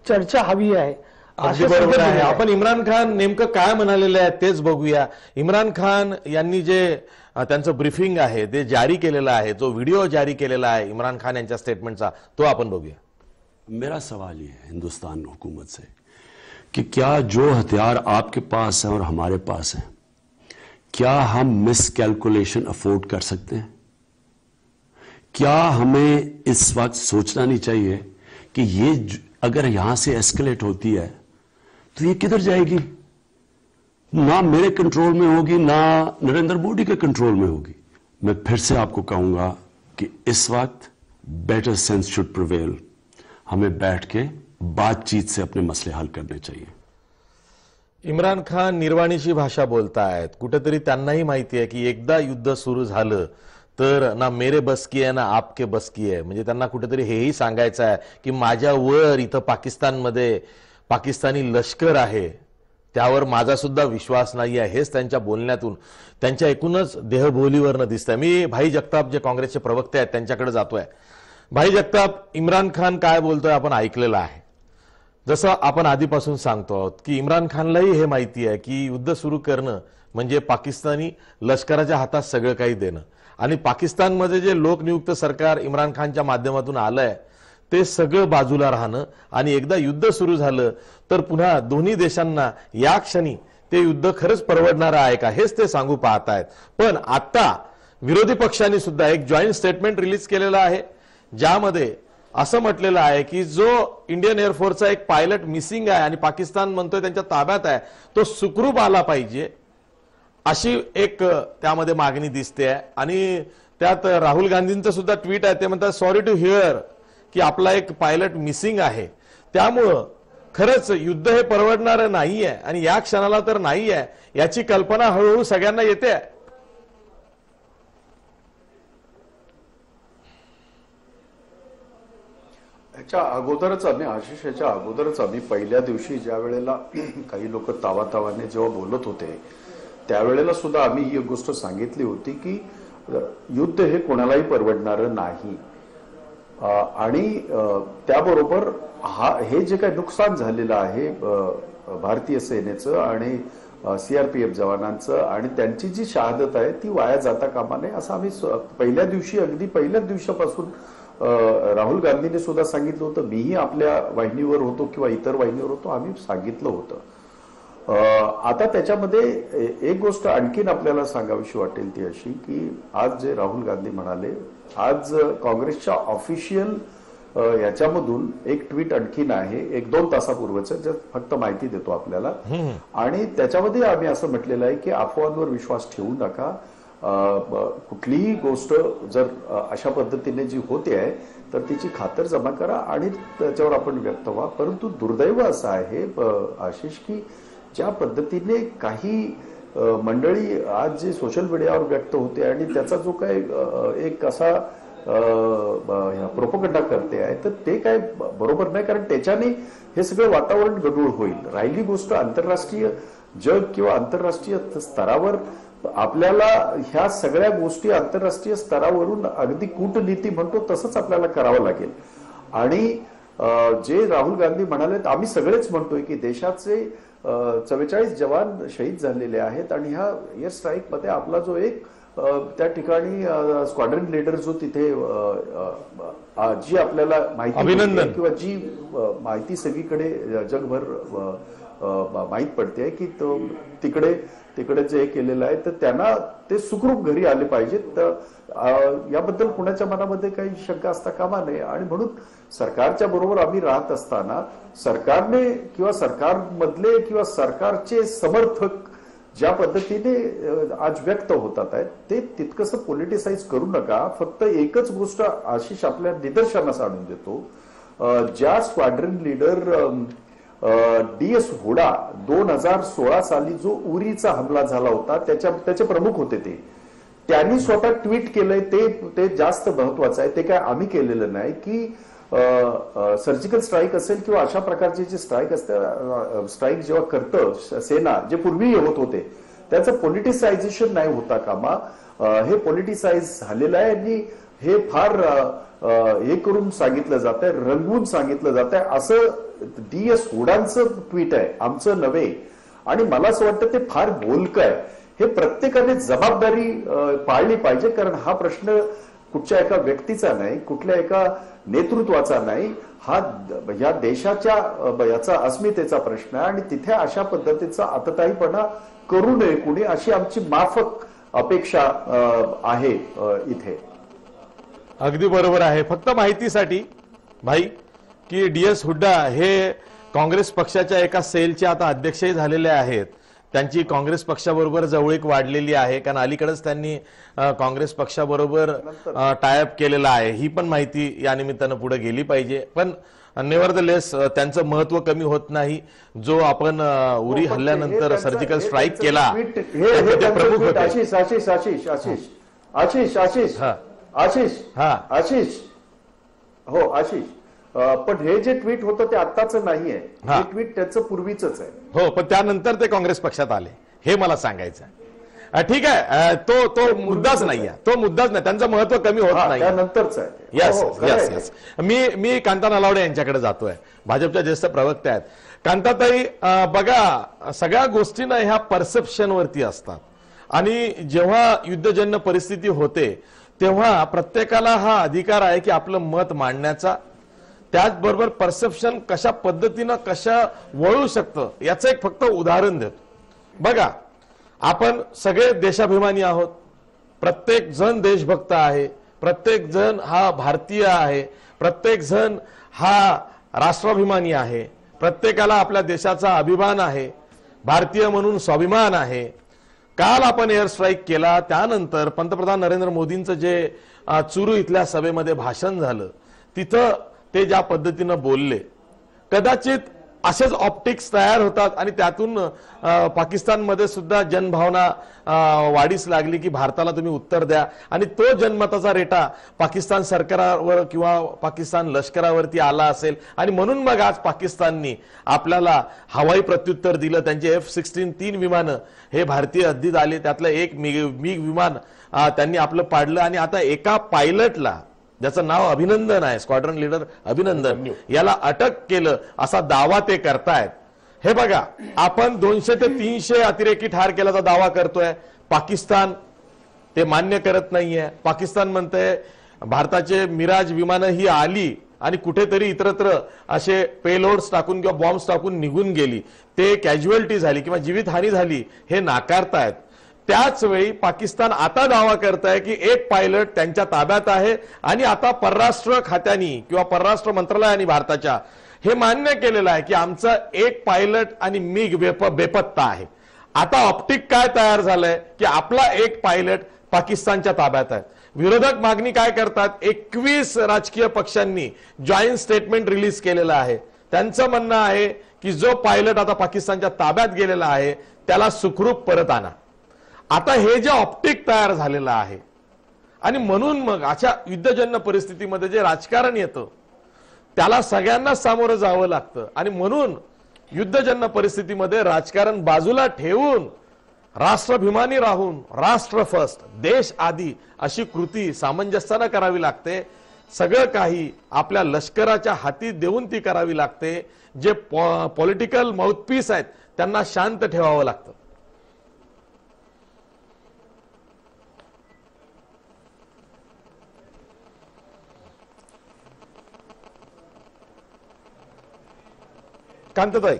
चर्चा हवी आहे. अगदी बरोबर आहे. आपण इम्रान खान नेमकं काय म्हणालेले आहे तेच बघूया. इम्रान खान यांनी जे त्यांचं ब्रीफिंग आहे ते जारी केलेलं आहे, जो व्हिडिओ जारी केलेला आहे इम्रान खान यांच्या स्टेटमेंटचा, तो आपण बघूया. मेरा सवाल ये है हिंदुस्तान हुकूमत से कि क्या जो हथियार आपके पास है और हमारे पास है, क्या हम मिसकैलकुलेशन अफोर्ड कर सकते हैं? क्या हमें इस वक्त सोचना नहीं चाहिए कि ये अगर यहां से एस्केलेट होती है तो ये किधर जाएगी? ना मेरे कंट्रोल में होगी, ना नरेंद्र मोदी के कंट्रोल में होगी. मैं फिर से आपको कहूंगा कि इस वक्त बेटर सेंस शुड प्रिवेल. हमें बैठ के बातचीत से अपने मसले हल करने चाहिए. इम्रान खान निर्वाणीची भाषा बोलतायत. कुठेतरी त्यांनाही माहिती आहे की एकदा युद्ध सुरू झालं तर ना मेरे बस की आहे ना आपके बस की आहे. म्हणजे त्यांना कुठेतरी हेही सांगायचं आहे की माझ्यावर इथं पाकिस्तानमध्ये पाकिस्तानी लष्कर आहे, त्यावर माझा सुद्धा विश्वास नाही आहे. हेच त्यांच्या बोलण्यातून, त्यांच्या एकूणच देहबोलीवरनं दिसतंय. मी भाई जगताप जे काँग्रेसचे प्रवक्ते आहेत त्यांच्याकडे जातोय. भाई जगताप, इम्रान खान काय बोलतोय आपण ऐकलेलं आहे. जसं आपण आधीपासून सांगतो आहोत की इम्रान खानलाही हे माहिती आहे की युद्ध सुरू करणं म्हणजे पाकिस्तानी लष्कराच्या हातात सगळं काही देणं, आणि पाकिस्तानमध्ये जे लोकनियुक्त सरकार इम्रान खानच्या माध्यमातून आलंय ते सगळं बाजूला राहणं, आणि एकदा युद्ध सुरू झालं तर पुन्हा दोन्ही देशांना या क्षणी ते युद्ध खरंच परवडणारं आहे का हेच ते सांगू पाहत आहेत. पण आता विरोधी पक्षांनी सुद्धा एक जॉईंट स्टेटमेंट रिलीज केलेलं आहे ज्यामध्ये असं म्हटलेलं आहे की जो इंडियन एअरफोर्सचा एक पायलट मिसिंग आहे आणि पाकिस्तान म्हणतोय त्यांच्या ताब्यात आहे, तो सुखरूप आला पाहिजे अशी एक त्यामध्ये मागणी दिसते आहे. आणि त्यात राहुल गांधींचं सुद्धा ट्विट आहे. ते म्हणतात सॉरी टू हिअर की आपला एक पायलट मिसिंग आहे, त्यामुळं खरंच युद्ध हे परवडणारं नाहीये आणि या क्षणाला तर नाहीये याची कल्पना हळूहळू सगळ्यांना येते. याच्या अगोदरच आम्ही पहिल्या दिवशी ज्या वेळेला काही लोक तावातावाने जेव्हा बोलत होते त्यावेळेला सुद्धा आम्ही ही गोष्ट सांगितली होती की युद्ध हे कोणालाही परवडणारं नाही. आणि त्याबरोबर हे जे काही नुकसान झालेलं आहे भारतीय सेनेचं आणि सीआरपीएफ जवानांचं आणि त्यांची जी शहादत आहे ती वाया जाता कामा नये असं आम्ही पहिल्या दिवशी, अगदी पहिल्याच दिवसापासून राहुल गांधींनी सुद्धा सांगितलं होतं. मीही आपल्या वाहिनीवर होतो किंवा इतर वाहिनीवर होतो, आम्ही सांगितलं होतं. आता त्याच्यामध्ये एक गोष्ट आणखीन आपल्याला सांगावीशी वाटेल ती अशी की आज जे राहुल गांधी म्हणाले, आज काँग्रेसच्या ऑफिशियल याच्यामधून एक ट्विट आणखीन आहे 1-2 तासापूर्वीचं, जे फक्त माहिती देतो आपल्याला. आणि त्याच्यामध्ये आम्ही असं म्हटलेलं आहे की अफवांवर विश्वास ठेवू नका. कुठलीही गोष्ट जर अशा पद्धतीने जी होते आहे तर तिची खातर जमा करा आणि त्याच्यावर आपण व्यक्त व्हा. परंतु दुर्दैव असं आहे आशिष की ज्या पद्धतीने काही मंडळी आज जे सोशल मीडियावर व्यक्त होते आणि त्याचा जो काही एक असा प्रोपगंडा करते आहे तर ते काय बरोबर नाही, कारण त्याच्याने हे सगळं वातावरण गढूळ होईल. राहिली गोष्ट आंतरराष्ट्रीय जग किंवा आंतरराष्ट्रीय स्तरावर आपल्याला ह्या सगळ्या गोष्टी आंतरराष्ट्रीय स्तरावरून अगदी कूटनीती म्हणतो तसंच आपल्याला करावं लागेल. आणि जे राहुल गांधी म्हणाले, आम्ही सगळेच म्हणतोय की देशाचे 44 जवान शहीद झालेले आहेत आणि ह्या एअर स्ट्राईक मध्ये आपला जो एक त्या ठिकाणी स्क्वॉड्रन लीडर जो तिथे जी आपल्याला माहिती अभिनंदन. किंवा जी माहिती सगळीकडे जगभर माहीत पडते की तो तिकडे जे केलेलं आहे तर त्यांना ते सुखरूप घरी आले पाहिजेत. तर याबद्दल कुणाच्या मनामध्ये काही शंका असता कामा नये. आणि म्हणून सरकारच्या बरोबर आम्ही राहत असताना सरकारने किंवा सरकारमधले किंवा सरकारचे समर्थक ज्या पद्धतीने आज व्यक्त होतात आहेत ते तितकंसं पॉलिटिसाइज करू नका. फक्त एकच गोष्ट आशिष आपल्या निदर्शनास आणून देतो. ज्या स्क्वॉड्रन लीडर DS हुडा 2016 साली जो उरीचा हमला झाला होता त्याचे प्रमुख होते त्यांनी स्वतः ट्विट केलंय ते जास्त महत्वाचं आहे. ते काय आम्ही केलेलं नाही की सर्जिकल स्ट्राईक असेल किंवा अशा प्रकारचे जे स्ट्राईक असते स्ट्राईक जेव्हा करतं सेना जे पूर्वी होत होते त्याचं पॉलिटिसायझेशन नाही होता कामा. हे पॉलिटिसाइज झालेलं आहे आणि हे फार हे करून सांगितलं जात आहे, रंगवून सांगितलं जात आहे. असं DS हुडांचं ट्विट आहे, आमचं नव्हे. आणि मला असं वाटतं ते फार बोलकं आहे. हे प्रत्येकाने जबाबदारी पाळली पाहिजे कारण हा प्रश्न कुठच्या एका व्यक्तीचा नाही, कुठल्या एका नेतृत्वाचा नाही, हा या देशाच्या याचा अस्मितेचा प्रश्न आहे. आणि तिथे अशा पद्धतीचा आतताईपणा करू नये कुणी अशी आमची माफक अपेक्षा आहे इथे. अगदी बरोबर आहे. फक्त माहितीसाठी भाई की DS हुड्डा हे काँग्रेस पक्षाच्या एका सेलचे आता अध्यक्षही झालेले आहेत. त्यांची काँग्रेस पक्षाबरोबर जवळीक वाढलेली आहे कारण अलीकडेच त्यांनी काँग्रेस पक्षाबरोबर टायअप केलेला आहे. ही पण माहिती या निमित्तानं पुढे गेली पाहिजे. पण नेव्हरदलेस त्यांचं महत्व कमी होत नाही. जो आपण उरी हल्ल्यानंतर सर्जिकल स्ट्राईक केला ते प्रमुख होते. आशिष आशिष आशिष आशिष आशिष आशिष आशिष आशिष हो आशिष. पण हे जे ट्विट होतं ते आत्ताच नाहीये. हे ट्विट त्याचं पूर्वीच आहे. हो, पण त्यानंतर ते काँग्रेस पक्षात आले हे मला सांगायचं आहे. ठीक आहे, तो मुद्दाच नाहीये. तो मुद्दाच नाही. त्यांचं महत्व कमी होत नाही. त्यानंतरच आहे. Yes yes yes. मी कांता नलावडे यांच्याकडे जातोय, भाजपच्या ज्येष्ठ प्रवक्त्या आहेत. कांताताई, बघा सगळ्या गोष्टींना ह्या परसेप्शन वरती असतात आणि जेव्हा युद्धजन्य परिस्थिती होते तेव्हा प्रत्येकाला हा अधिकार आहे की आपलं मत मांडण्याचा. त्याचबरोबर परसेप्शन कशा पद्धतीनं कशा वळू शकतं याचं एक फक्त उदाहरण देतो. बघा, आपण सगळे देशाभिमानी आहोत, प्रत्येक जण देशभक्त आहे, प्रत्येक जण हा भारतीय आहे, प्रत्येक जण हा राष्ट्राभिमानी आहे, प्रत्येकाला आपल्या देशाचा अभिमान आहे, भारतीय म्हणून स्वाभिमान आहे. काल आपण एअर स्ट्राईक केला त्यानंतर पंतप्रधान नरेंद्र मोदींचं जे चुरू इथल्या सभेमध्ये भाषण झालं तिथं ते ज्या पद्धतीनं बोलले, कदाचित असेच ऑप्टिक्स तयार होतात आणि त्यातून पाकिस्तानमध्ये सुद्धा जनभावना वाढीस लागली की भारताला तुम्ही उत्तर द्या. आणि तो जनमताचा रेटा पाकिस्तान सरकारावर किंवा पाकिस्तान लष्करावरती आला असेल आणि म्हणून मग आज पाकिस्ताननी आपल्याला हवाई प्रत्युत्तर दिलं. त्यांचे F-16 3 विमानं हे भारतीय हद्दीत आले, त्यातलं एक मिग विमान त्यांनी आपलं पाडलं. आणि आता एका पायलटला ज्याचं नाव अभिनंदन आहे, स्क्वॉड्रन लीडर अभिनंदन, याला अटक केलं असा दावा ते करतायत. हे बघा, आपण 200 ते 300 अतिरेकी ठार केल्याचा दावा करतोय, पाकिस्तान ते मान्य करत नाहीये. पाकिस्तान म्हणतंय भारताचे मिराज विमानं ही आली आणि कुठेतरी इतरत्र असे पेलोड्स टाकून किंवा बॉम्ब्स टाकून निघून गेली, ते कॅज्युअलिटी झाली किंवा जीवितहानी झाली हे नाकारतायत. त्याच वेळी पाकिस्तान आता दावा करत आहे की एक पायलट त्यांच्या ताब्यात आहे आणि आता परराष्ट्र खात्याने किंवा परराष्ट्र मंत्रालयाने भारताच्या हे मान्य केलेलं आहे की आमचा एक पायलट आणि मिग बेपत्ता आहे. आता ऑप्टिक काय तयार झालंय की आपला एक पायलट पाकिस्तानच्या ताब्यात आहे. विरोधक मागणी काय करतात, 21 राजकीय पक्षांनी जॉईंट स्टेटमेंट रिलीज केलेलं आहे. त्यांचं म्हणणं आहे की जो पायलट आता पाकिस्तानच्या ताब्यात गेलेला आहे त्याला सुखरूप परत आणा. आता हे जे ऑप्टिक तयार झालेलं आहे आणि म्हणून मग अशा युद्धजन्य परिस्थितीमध्ये जे राजकारण येतं त्याला सगळ्यांना सामोरं जावं लागतं. आणि म्हणून युद्धजन्य परिस्थितीमध्ये राजकारण बाजूला ठेवून राष्ट्राभिमानी राहून राष्ट्र फर्स्ट, देश आधी अशी कृती सामंजस्यानं करावी लागते. सगळं काही आपल्या लष्कराच्या हाती देऊन ती करावी लागते. जे पॉलिटिकल माउथपीस आहेत त्यांना शांत ठेवावं लागतं. कांताताई.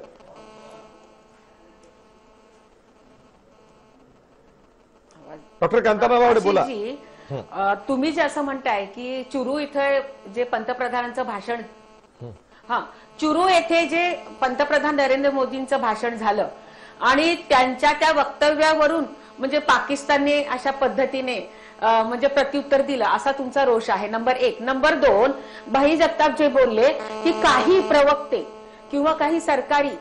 डॉक्टर कांताराव नावाडे बोला. आशिषजी, तुम्ही जे असं म्हणताय की चुरू इथे जे पंतप्रधानांचं भाषण, चुरू येथे जे पंतप्रधान नरेंद्र मोदींचं भाषण झालं आणि त्यांच्या त्या वक्तव्यावरून म्हणजे पाकिस्तानने अशा पद्धतीने म्हणजे प्रत्युत्तर दिलं असा तुमचा रोष आहे, नंबर 1. नंबर 2, भाई जगताप जे बोलले की काही प्रवक्ते किंवा काही सरकारी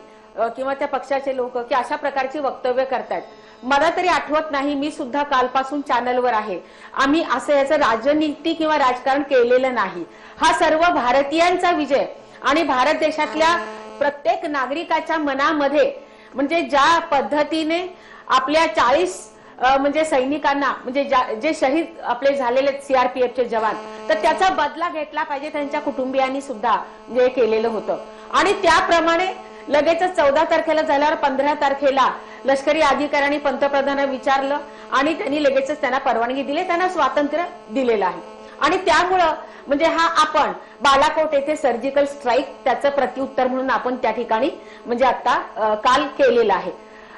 किंवा त्या पक्षाचे लोक की अशा प्रकारची वक्तव्य करतात. मला तरी आठवत नाही, मी सुद्धा कालपासून चॅनलवर आहे, आम्ही असं याचं राजनीती किंवा राजकारण केलेलं नाही. हा सर्व भारतीयांचा विजय आणि भारत देशातल्या प्रत्येक नागरिकाच्या मनामध्ये म्हणजे ज्या पद्धतीने आपल्या 40 म्हणजे सैनिकांना म्हणजे जे शहीद आपले झालेले सीआरपीएफचे जवान, तर त्याचा बदला घेतला पाहिजे त्यांच्या कुटुंबियांनी सुद्धा जे केलेलं होतं. आणि त्याप्रमाणे लगेचच 14 तारखेला झाल्यावर 15 तारखेला लष्करी अधिकाऱ्यांनी पंतप्रधानांना विचारलं आणि त्यांनी लगेचच त्यांना परवानगी दिली, त्यांना स्वातंत्र्य दिलेलं आहे. आणि त्यामुळं म्हणजे हा आपण बालाकोट येथे सर्जिकल स्ट्राईक त्याचं प्रत्युत्तर म्हणून आपण त्या ठिकाणी म्हणजे आता काल केलेलं आहे.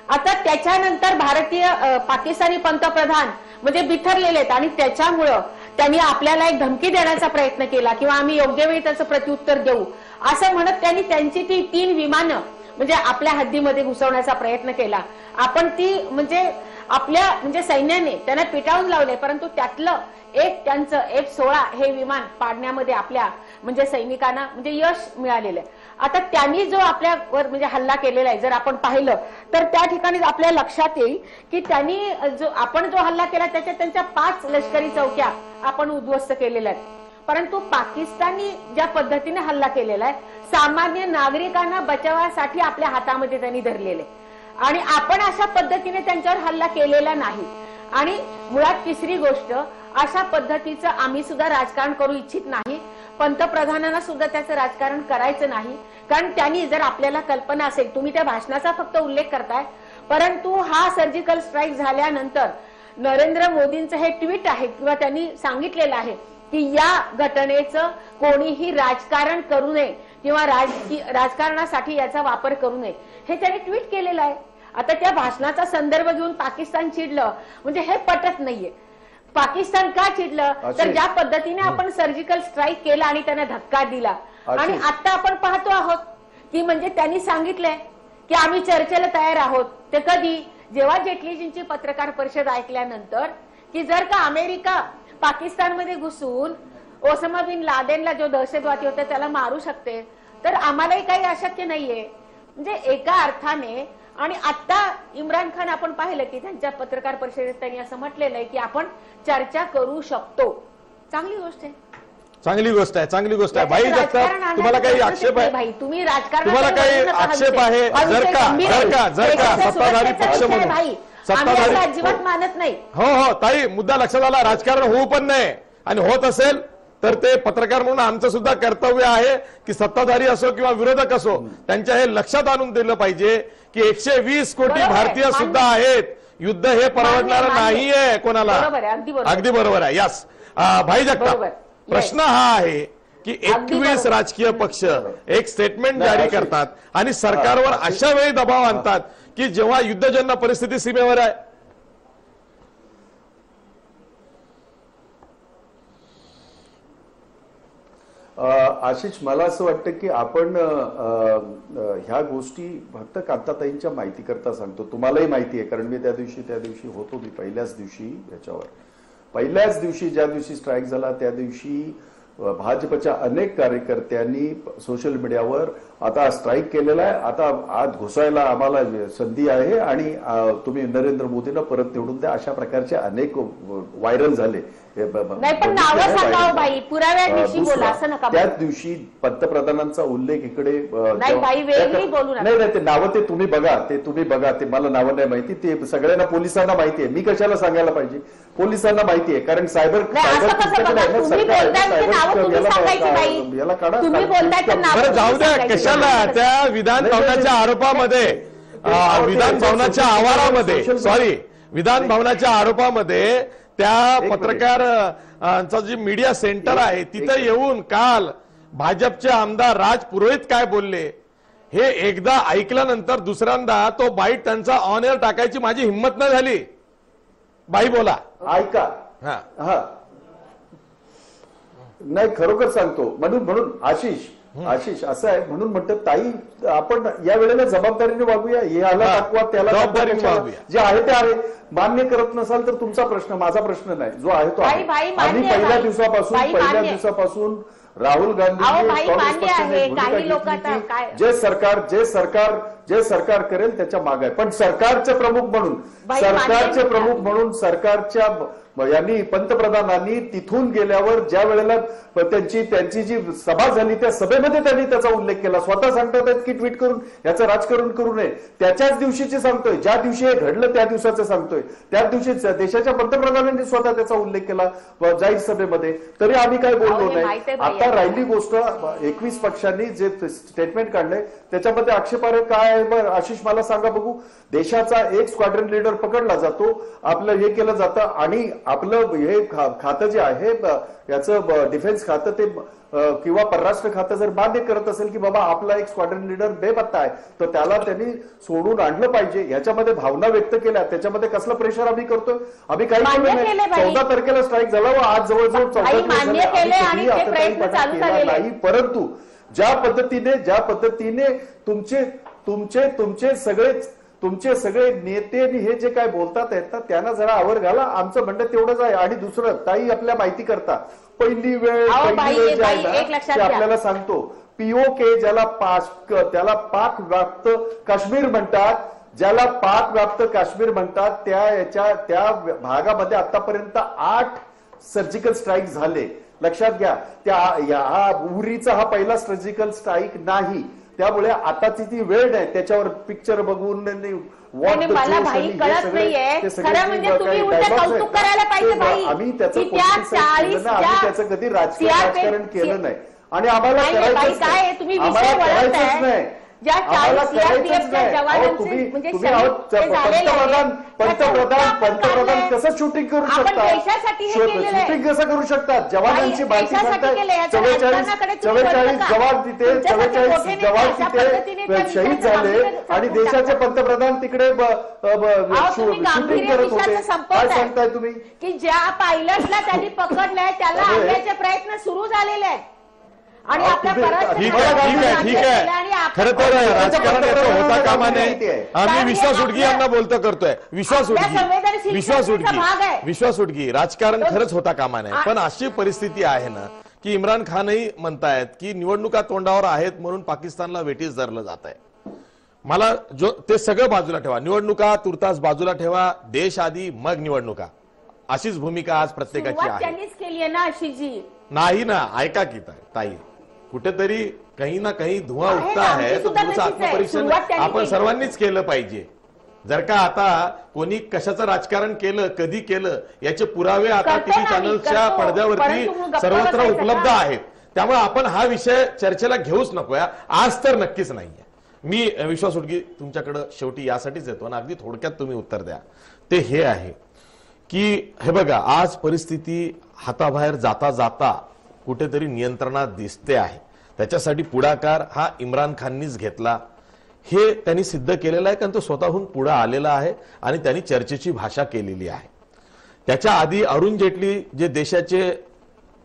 आता त्याच्यानंतर भारतीय पाकिस्तानी पंतप्रधान म्हणजे बिथरलेले आहेत आणि त्याच्यामुळं त्यांनी आपल्याला एक धमकी देण्याचा प्रयत्न केला किंवा आम्ही योग्य वेळी त्याचं प्रत्युत्तर देऊ असं म्हणत त्यांनी त्यांची ती 3 विमानं म्हणजे आपल्या हद्दीमध्ये घुसवण्याचा प्रयत्न केला. आपण ती म्हणजे आपल्या म्हणजे सैन्याने त्यांना पिटाळून लावले, परंतु त्यातलं एक त्यांचं F-16 हे विमान पाडण्यामध्ये आपल्या म्हणजे सैनिकांना म्हणजे यश मिळालेलं आहे. आता त्यांनी जो आपल्यावर म्हणजे हल्ला केलेला आहे जर आपण पाहिलं तर त्या ठिकाणी आपल्या लक्षात येईल की त्यांनी आपण जो हल्ला केला त्याच्यात त्यांच्या 5 लष्करी चौक्या आपण उद्ध्वस्त केलेल्या आहेत. परंतु पाकिस्तानी ज्या पद्धतीने हल्ला केलेला आहे सामान्य नागरिकांना बचावासाठी आपल्या हातामध्ये त्यांनी धरलेले आणि आपण अशा पद्धतीने त्यांच्यावर हल्ला केलेला नाही. आणि मुळात तिसरी गोष्ट, अशा पद्धतीचं आम्ही सुद्धा राजकारण करू इच्छित नाही, पंतप्रधानांना सुद्धा त्याचं राजकारण करायचं नाही. कारण त्यांनी जर आपल्याला कल्पना असेल, तुम्ही त्या भाषणाचा फक्त उल्लेख करताय, परंतु हा सर्जिकल स्ट्राईक झाल्यानंतर नरेंद्र मोदींचं हे ट्विट आहे किंवा त्यांनी सांगितलेलं आहे की या घटनेचं कोणीही राजकारण करू नये किंवा राजकारणासाठी याचा वापर करू नये, हे त्यांनी ट्विट केलेलं आहे. आता त्या भाषणाचा संदर्भ घेऊन पाकिस्तान चिडलं म्हणजे हे पटत नाहीये. पाकिस्तान का चिडलं तर ज्या पद्धतीने आपण सर्जिकल स्ट्राईक केला आणि त्यांना धक्का दिला. आणि आता आपण पाहतो आहोत की म्हणजे त्यांनी सांगितलंय की आम्ही चर्चेला तयार आहोत. ते कधी? जेव्हा जेटलीजींची पत्रकार परिषद ऐकल्यानंतर की जर का अमेरिका पाकिस्तानमध्ये घुसून ओसामा बिन लादेनला जो दहशतवादी होता त्याला मारू शकते तर आम्हालाही काही अशक्य नाहीये. म्हणजे एका अर्थाने आणि आता इम्रान खान आपण पाहिलं की त्यांच्या पत्रकार परिषदेत त्यांनी असं म्हटलेलं आहे की आपण चर्चा करू शकतो. चांगली गोष्ट आहे, चांगली गोष्ट आहे, चांगली गोष्ट आहे. भाई जगताप, तुम्हाला काही आक्षेप आहे? भाई तुम्ही राजकारण तुम्हाला काही आक्षेप आहे? जर का सत्ताधारी पक्ष म्हणून सत्ताधारी अजिबात मानत नाही. हो ताई, मुद्दा लक्षात आला. राजकारण होऊ पण नाही आणि होत असेल तर ते पत्रकार म्हणून आमचं सुद्धा कर्तव्य आहे की सत्ताधारी असो किंवा विरोधक असो त्यांच्या हे लक्षात आणून दिलं पाहिजे की 120 कोटी भारतीय सुद्धा आहेत. युद्ध हे परवडणारं नाहीये कोणाला. अगदी बरोबर आहे. यस भाई जगताप, प्रश्न हा आहे की 21 राजकीय पक्ष एक स्टेटमेंट जारी करतात आणि सरकारवर अशा वेळी दबाव आणतात की जेव्हा युद्धजन्य परिस्थिती सीमेवर आहे. आशिष, मला असं वाटतं की आपण ह्या गोष्टी फक्त कांताताईंच्या माहिती करता सांगतो. तुम्हालाही माहिती आहे कारण मी त्या दिवशी होतो. मी पहिल्याच दिवशी ज्या दिवशी स्ट्राईक झाला त्या दिवशी भाजपच्या अनेक कार्यकर्त्यांनी सोशल मीडियावर आता स्ट्राईक केलेला आहे, आता आत घुसायला आम्हाला संधी आहे आणि तुम्ही नरेंद्र मोदींना परत निवडून द्या, अशा प्रकारचे अनेक व्हायरल झाले. त्याच दिवशी पंतप्रधानांचा उल्लेख इकडे नाही ते नावं ते तुम्ही बघा ते मला नावं नाही माहिती. ते सगळ्यांना पोलिसांना माहिती आहे. मी कशाला सांगायला पाहिजे? पोलिसांना माहिती आहे कारण सायबर याला काढा. जाऊ द्या, कशाला त्या विधान भवनाच्या आरोपामध्ये विधान भवनाच्या आरोपामध्ये त्या पत्रकारांचा जी मीडिया सेंटर आहे तिथे येऊन काल भाजपचे आमदार राज पुरोहित काय बोलले हे एकदा ऐकल्यानंतर दुसऱ्यांदा तो बाईट त्यांचा ऑन एअर टाकायची माझी हिंमत नाही झाली. बाई बोला. ऐका. हा हा नाही खरोखर सांगतो म्हणून आशिष असं आहे म्हणून म्हणतात ताई आपण या वेळेला जबाबदारीने वागूया. याला दाखवा त्याला जे आहे ते आहे. मान्य करत नसाल तर तुमचा प्रश्न, माझा प्रश्न नाही. जो आहे तो आहे. आम्ही पहिल्या दिवसापासून राहुल गांधी जे सरकार करेल त्याच्या मागे आहे. पण सरकारचे प्रमुख म्हणून सरकारच्या यांनी पंतप्रधानांनी तिथून गेल्यावर ज्या वेळेला त्यांची जी सभा झाली त्या सभेमध्ये त्यांनी त्याचा उल्लेख केला. स्वतः सांगतात की ट्विट करून याचं राजकारण करू नये. त्याच्याच दिवशीचे सांगतोय, ज्या दिवशी हे घडलं त्या दिवसाचं सांगतोय. त्याच दिवशी देशाच्या पंतप्रधानांनी स्वतः त्याचा उल्लेख केला जाहीर सभेमध्ये. तरी आम्ही काय बोललो नाही. आता राहिली गोष्ट 21 पक्षांनी जे स्टेटमेंट काढलंय त्याच्यामध्ये आक्षेपार्ह काय आहे बरं आशिष मला सांगा बघू. देशाचा एक स्क्वॉड्रन लीडर पकडला जातो, आपलं हे केलं जातं आणि आपलं हे खातं जे आहे याचं डिफेन्स खातं ते किंवा परराष्ट्र खातं जर मान्य करत असेल की बाबा आपला एक स्क्वॉड्रन लीडर बेपत्ता आहे तर त्याला त्यांनी सोडून आणलं पाहिजे. याच्यामध्ये भावना व्यक्त केल्या. त्याच्यामध्ये कसलं प्रेशर आम्ही करतोय? आम्ही काही केलं नाही. 14 तारखेला स्ट्राईक झाला व आज जवळजवळ 14 नाही. परंतु ज्या पद्धतीने तुमचे सगळे नेते हे जे काय बोलतात आहेत ना त्यांना जरा आवर घाला. आमचं म्हणणं तेवढंच आहे. आणि दुसरं ताई आपल्या माहिती करता पहिली वेळ जे आहे ना ते आपल्याला सांगतो POK त्याला पाक व्याप्त काश्मीर म्हणतात, ज्याला पाक व्याप्त काश्मीर म्हणतात त्या भागामध्ये आतापर्यंत 8 सर्जिकल स्ट्राईक झाले. लक्षात घ्या. हा उरीचा हा पहिला सर्जिकल स्ट्राईक नाही. त्यामुळे आताची ती वेळ नाही त्याच्यावर पिक्चर बघून मला भाई कळत नाहीये. खरं म्हणजे तुम्ही उलट कौतुक करायला पाहिजे भाई. आम्ही त्याचं कधी राजकारण केलं नाही आणि आम्हाला करायचंच नाही. पंतप्रधान कसं शूटिंग करू शकतात? शूटिंग कसं करू शकतात? जवानांची माहिती सांगतात. 44 जवान तिथे शहीद झाले आणि देशाचे पंतप्रधान तिकडे शूटिंग करत होते. काय सांगताय तुम्ही? की ज्या पायलटला त्यांनी पकडलंय त्याला आणण्याचे प्रयत्न सुरू झालेले आहेत आणि आपल्या ठीक आहे. खरं तर राजकारण याचं होता कामा नये. आम्ही विश्वास उडगी यांना बोलतो करतोय. विश्वास उडगी राजकारण खरंच होता कामा नये. पण अशी परिस्थिती आहे ना की इम्रान खानही म्हणतायत की निवडणुका तोंडावर आहेत म्हणून पाकिस्तानला वेठीस धरलं जात आहे. मला ते सगळं बाजूला ठेवा. निवडणुका तुर्तास बाजूला ठेवा. देश आधी मग निवडणुका अशीच भूमिका आज प्रत्येकाची आहे. केली ना अशीजी नाही ना. ऐका की ताई कुठेतरी काही ना काही धुवा उठता आहे तो तुमचं आत्मपरीक्षण आपण सर्वांनीच केलं पाहिजे. जर का आता कोणी कशाचं राजकारण केलं कधी केलं याचे पुरावे आता टीव्ही चॅनलच्या पडद्यावरती सर्वत्र उपलब्ध आहेत. त्यामुळे आपण हा विषय चर्चेला घेऊच नकोया. आज तर नक्कीच नाहीये. मी विश्वास उडगी तुमच्याकडे शेवटी यासाठीच येतो आणि अगदी थोडक्यात तुम्ही उत्तर द्या. ते हे आहे की हे बघा आज परिस्थिती हाताबाहेर जाता जाता कुठेतरी नियंत्रणात दिसते आहे. त्याच्यासाठी पुढाकार हा इम्रान खाननीच घेतला. हे त्यांनी सिद्ध केलेलं आहे कारण तो स्वतःहून पुढे आलेला आहे आणि त्यांनी चर्चेची भाषा केलेली आहे. त्याच्या आधी अरुण जेटली जे देशाचे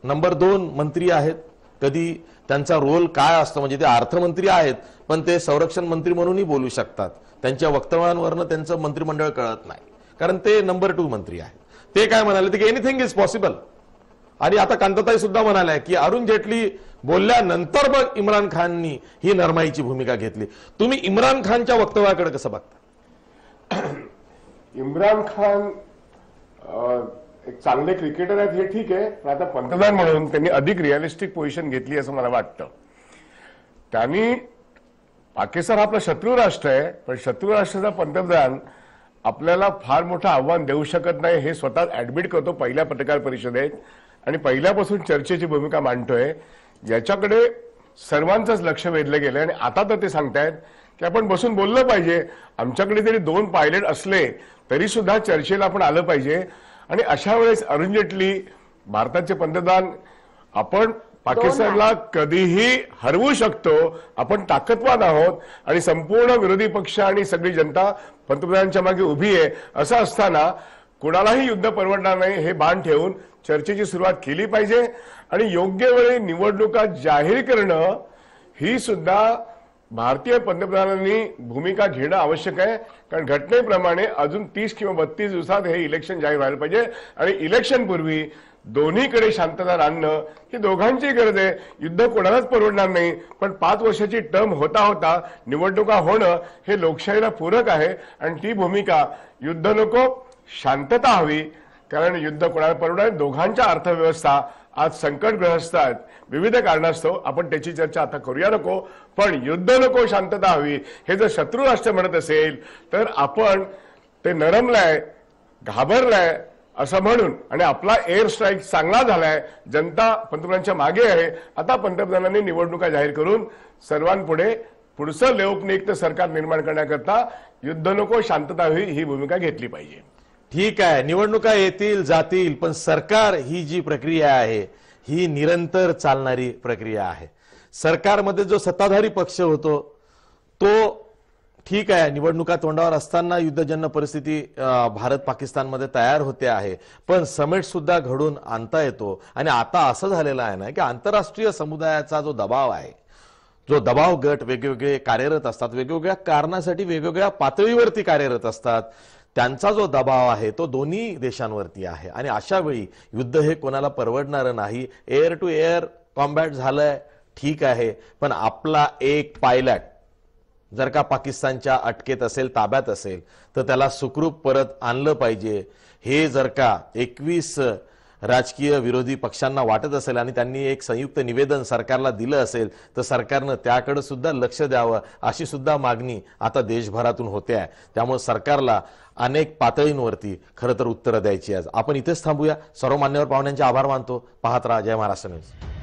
नंबर 2 मंत्री आहेत, कधी त्यांचा रोल काय असतो म्हणजे ते अर्थमंत्री आहेत पण ते संरक्षण मंत्री म्हणूनही बोलू शकतात. त्यांच्या वक्तव्यांवरनं त्यांचं मंत्रिमंडळ कळत नाही कारण ते नंबर 2 मंत्री आहेत. ते काय म्हणाले की एनिथिंग इज पॉसिबल. आणि आता कांताताई सुद्धा म्हणाल्या की अरुण जेटली बोलल्यानंतर मग इम्रान खाननी ही नरमाईची भूमिका घेतली. तुम्ही इम्रान खानच्या वक्तव्याकडे कसं बघता? इम्रान खान एक चांगले क्रिकेटर आहेत हे ठीक आहे पण आता पंतप्रधान म्हणून त्यांनी अधिक रिअलिस्टिक पोझिशन घेतली असं मला वाटतं. त्यांनी पाकिस्तान आपला शत्रू राष्ट्र आहे पण शत्रू राष्ट्राचा पंतप्रधान आपल्याला फार मोठं आव्हान देऊ शकत नाही हे स्वतः ऍडमिट करतो पहिल्या पत्रकार परिषदेत आणि पहिल्यापासून चर्चेची भूमिका मांडतोय. याच्याकडे सर्वांचंच लक्ष वेधलं गेलं आणि आता तर ते सांगतायत की आपण बसून बोललं पाहिजे. आमच्याकडे जरी 2 पायलट असले तरी सुद्धा चर्चेला आपण आलं पाहिजे. आणि अशा वेळेस अरुण जेटली भारताचे पंतप्रधान आपण पाकिस्तानला कधीही हरवू शकतो. आपण ताकदवान आहोत आणि संपूर्ण विरोधी पक्ष आणि सगळी जनता पंतप्रधानांच्या मागे उभी आहे. असं असताना कुणालाही युद्ध परवडणार नाही हे भान ठेवून चर्चेची सुरुवात केली पाहिजे आणि योग्य वेळी निवडणुका जाहीर करणं ही सुद्धा भारतीय पंतप्रधानांनी भूमिका घेणं आवश्यक आहे. कारण घटनेप्रमाणे अजून 30 किंवा 32 दिवसात हे इलेक्शन जाहीर व्हायला पाहिजे आणि इलेक्शन पूर्वी दोन्हीकडे शांतता आणणं ही दोघांची गरज आहे. युद्ध कोणालाच परवडणार नाही, पण 5 वर्षाची टर्म होता होता निवडणुका होणं हे लोकशाहीला पूरक आहे आणि ती भूमिका युद्ध नको, शांतता हवी. कारण युद्ध कोणाला परवडणार, दोघांच्या अर्थव्यवस्था आज संकटग्रस्त आहेत विविध कारणास्तव. आपण त्याची चर्चा आता करूया नको, पण युद्ध नको, शांतता हवी हे जर शत्रू राष्ट्र म्हणत असेल तर आपण ते नरमलाय, घाबरलाय असं म्हणून आणि आपला एअर स्ट्राईक चांगला झालाय, जनता पंतप्रधानांच्या मागे आहे. आता पंतप्रधानांनी निवडणुका जाहीर करून सर्वांपुढे पुढचं लोकनियुक्त सरकार निर्माण करण्याकरता युद्ध नको, शांतता हवी ही भूमिका घेतली पाहिजे. ठीक आहे, निवडणुका येतील जातील, पण सरकार ही जी प्रक्रिया आहे ही निरंतर चालणारी प्रक्रिया आहे. सरकारमध्ये जो सत्ताधारी पक्ष होतो तो ठीक आहे, निवडणुका तोंडावर असताना युद्धजन्य परिस्थिती भारत पाकिस्तानमध्ये तयार होते आहे, पण समेट सुद्धा घडून आणता येतो. आणि आता असं झालेलं आहे ना की आंतरराष्ट्रीय समुदायाचा जो दबाव आहे, जो दबाव गट वेगवेगळे कार्यरत असतात, वेगवेगळ्या कारणासाठी वेगवेगळ्या पातळीवरती कार्यरत असतात, त्यांचा जो दबाव आहे तो दोन्ही देशांवरती आहे. आणि अशा वेळी युद्ध हे कोणाला परवडणारं नाही. एअर टू एअर कॉम्बॅट झालंय ठीक आहे, पण आपला एक पायलट जर का पाकिस्तानच्या अटकेत असेल, ताब्यात असेल, तर त्याला सुखरूप परत आणलं पाहिजे. हे जर का 21 राजकीय विरोधी पक्षांना वाटत असेल आणि त्यांनी एक संयुक्त निवेदन सरकारला दिलं असेल तर सरकारनं त्याकडे सुद्धा लक्ष द्यावं अशी सुद्धा मागणी आता देशभरातून होते आहे. त्यामुळे सरकारला अनेक पातळींवरती खरं तर उत्तरं द्यायची आहे. आपण इथेच थांबूया. सर्व मान्यवर पाहुण्यांचे आभार मानतो. पाहत राहा जय महाराष्ट्र न्यूज.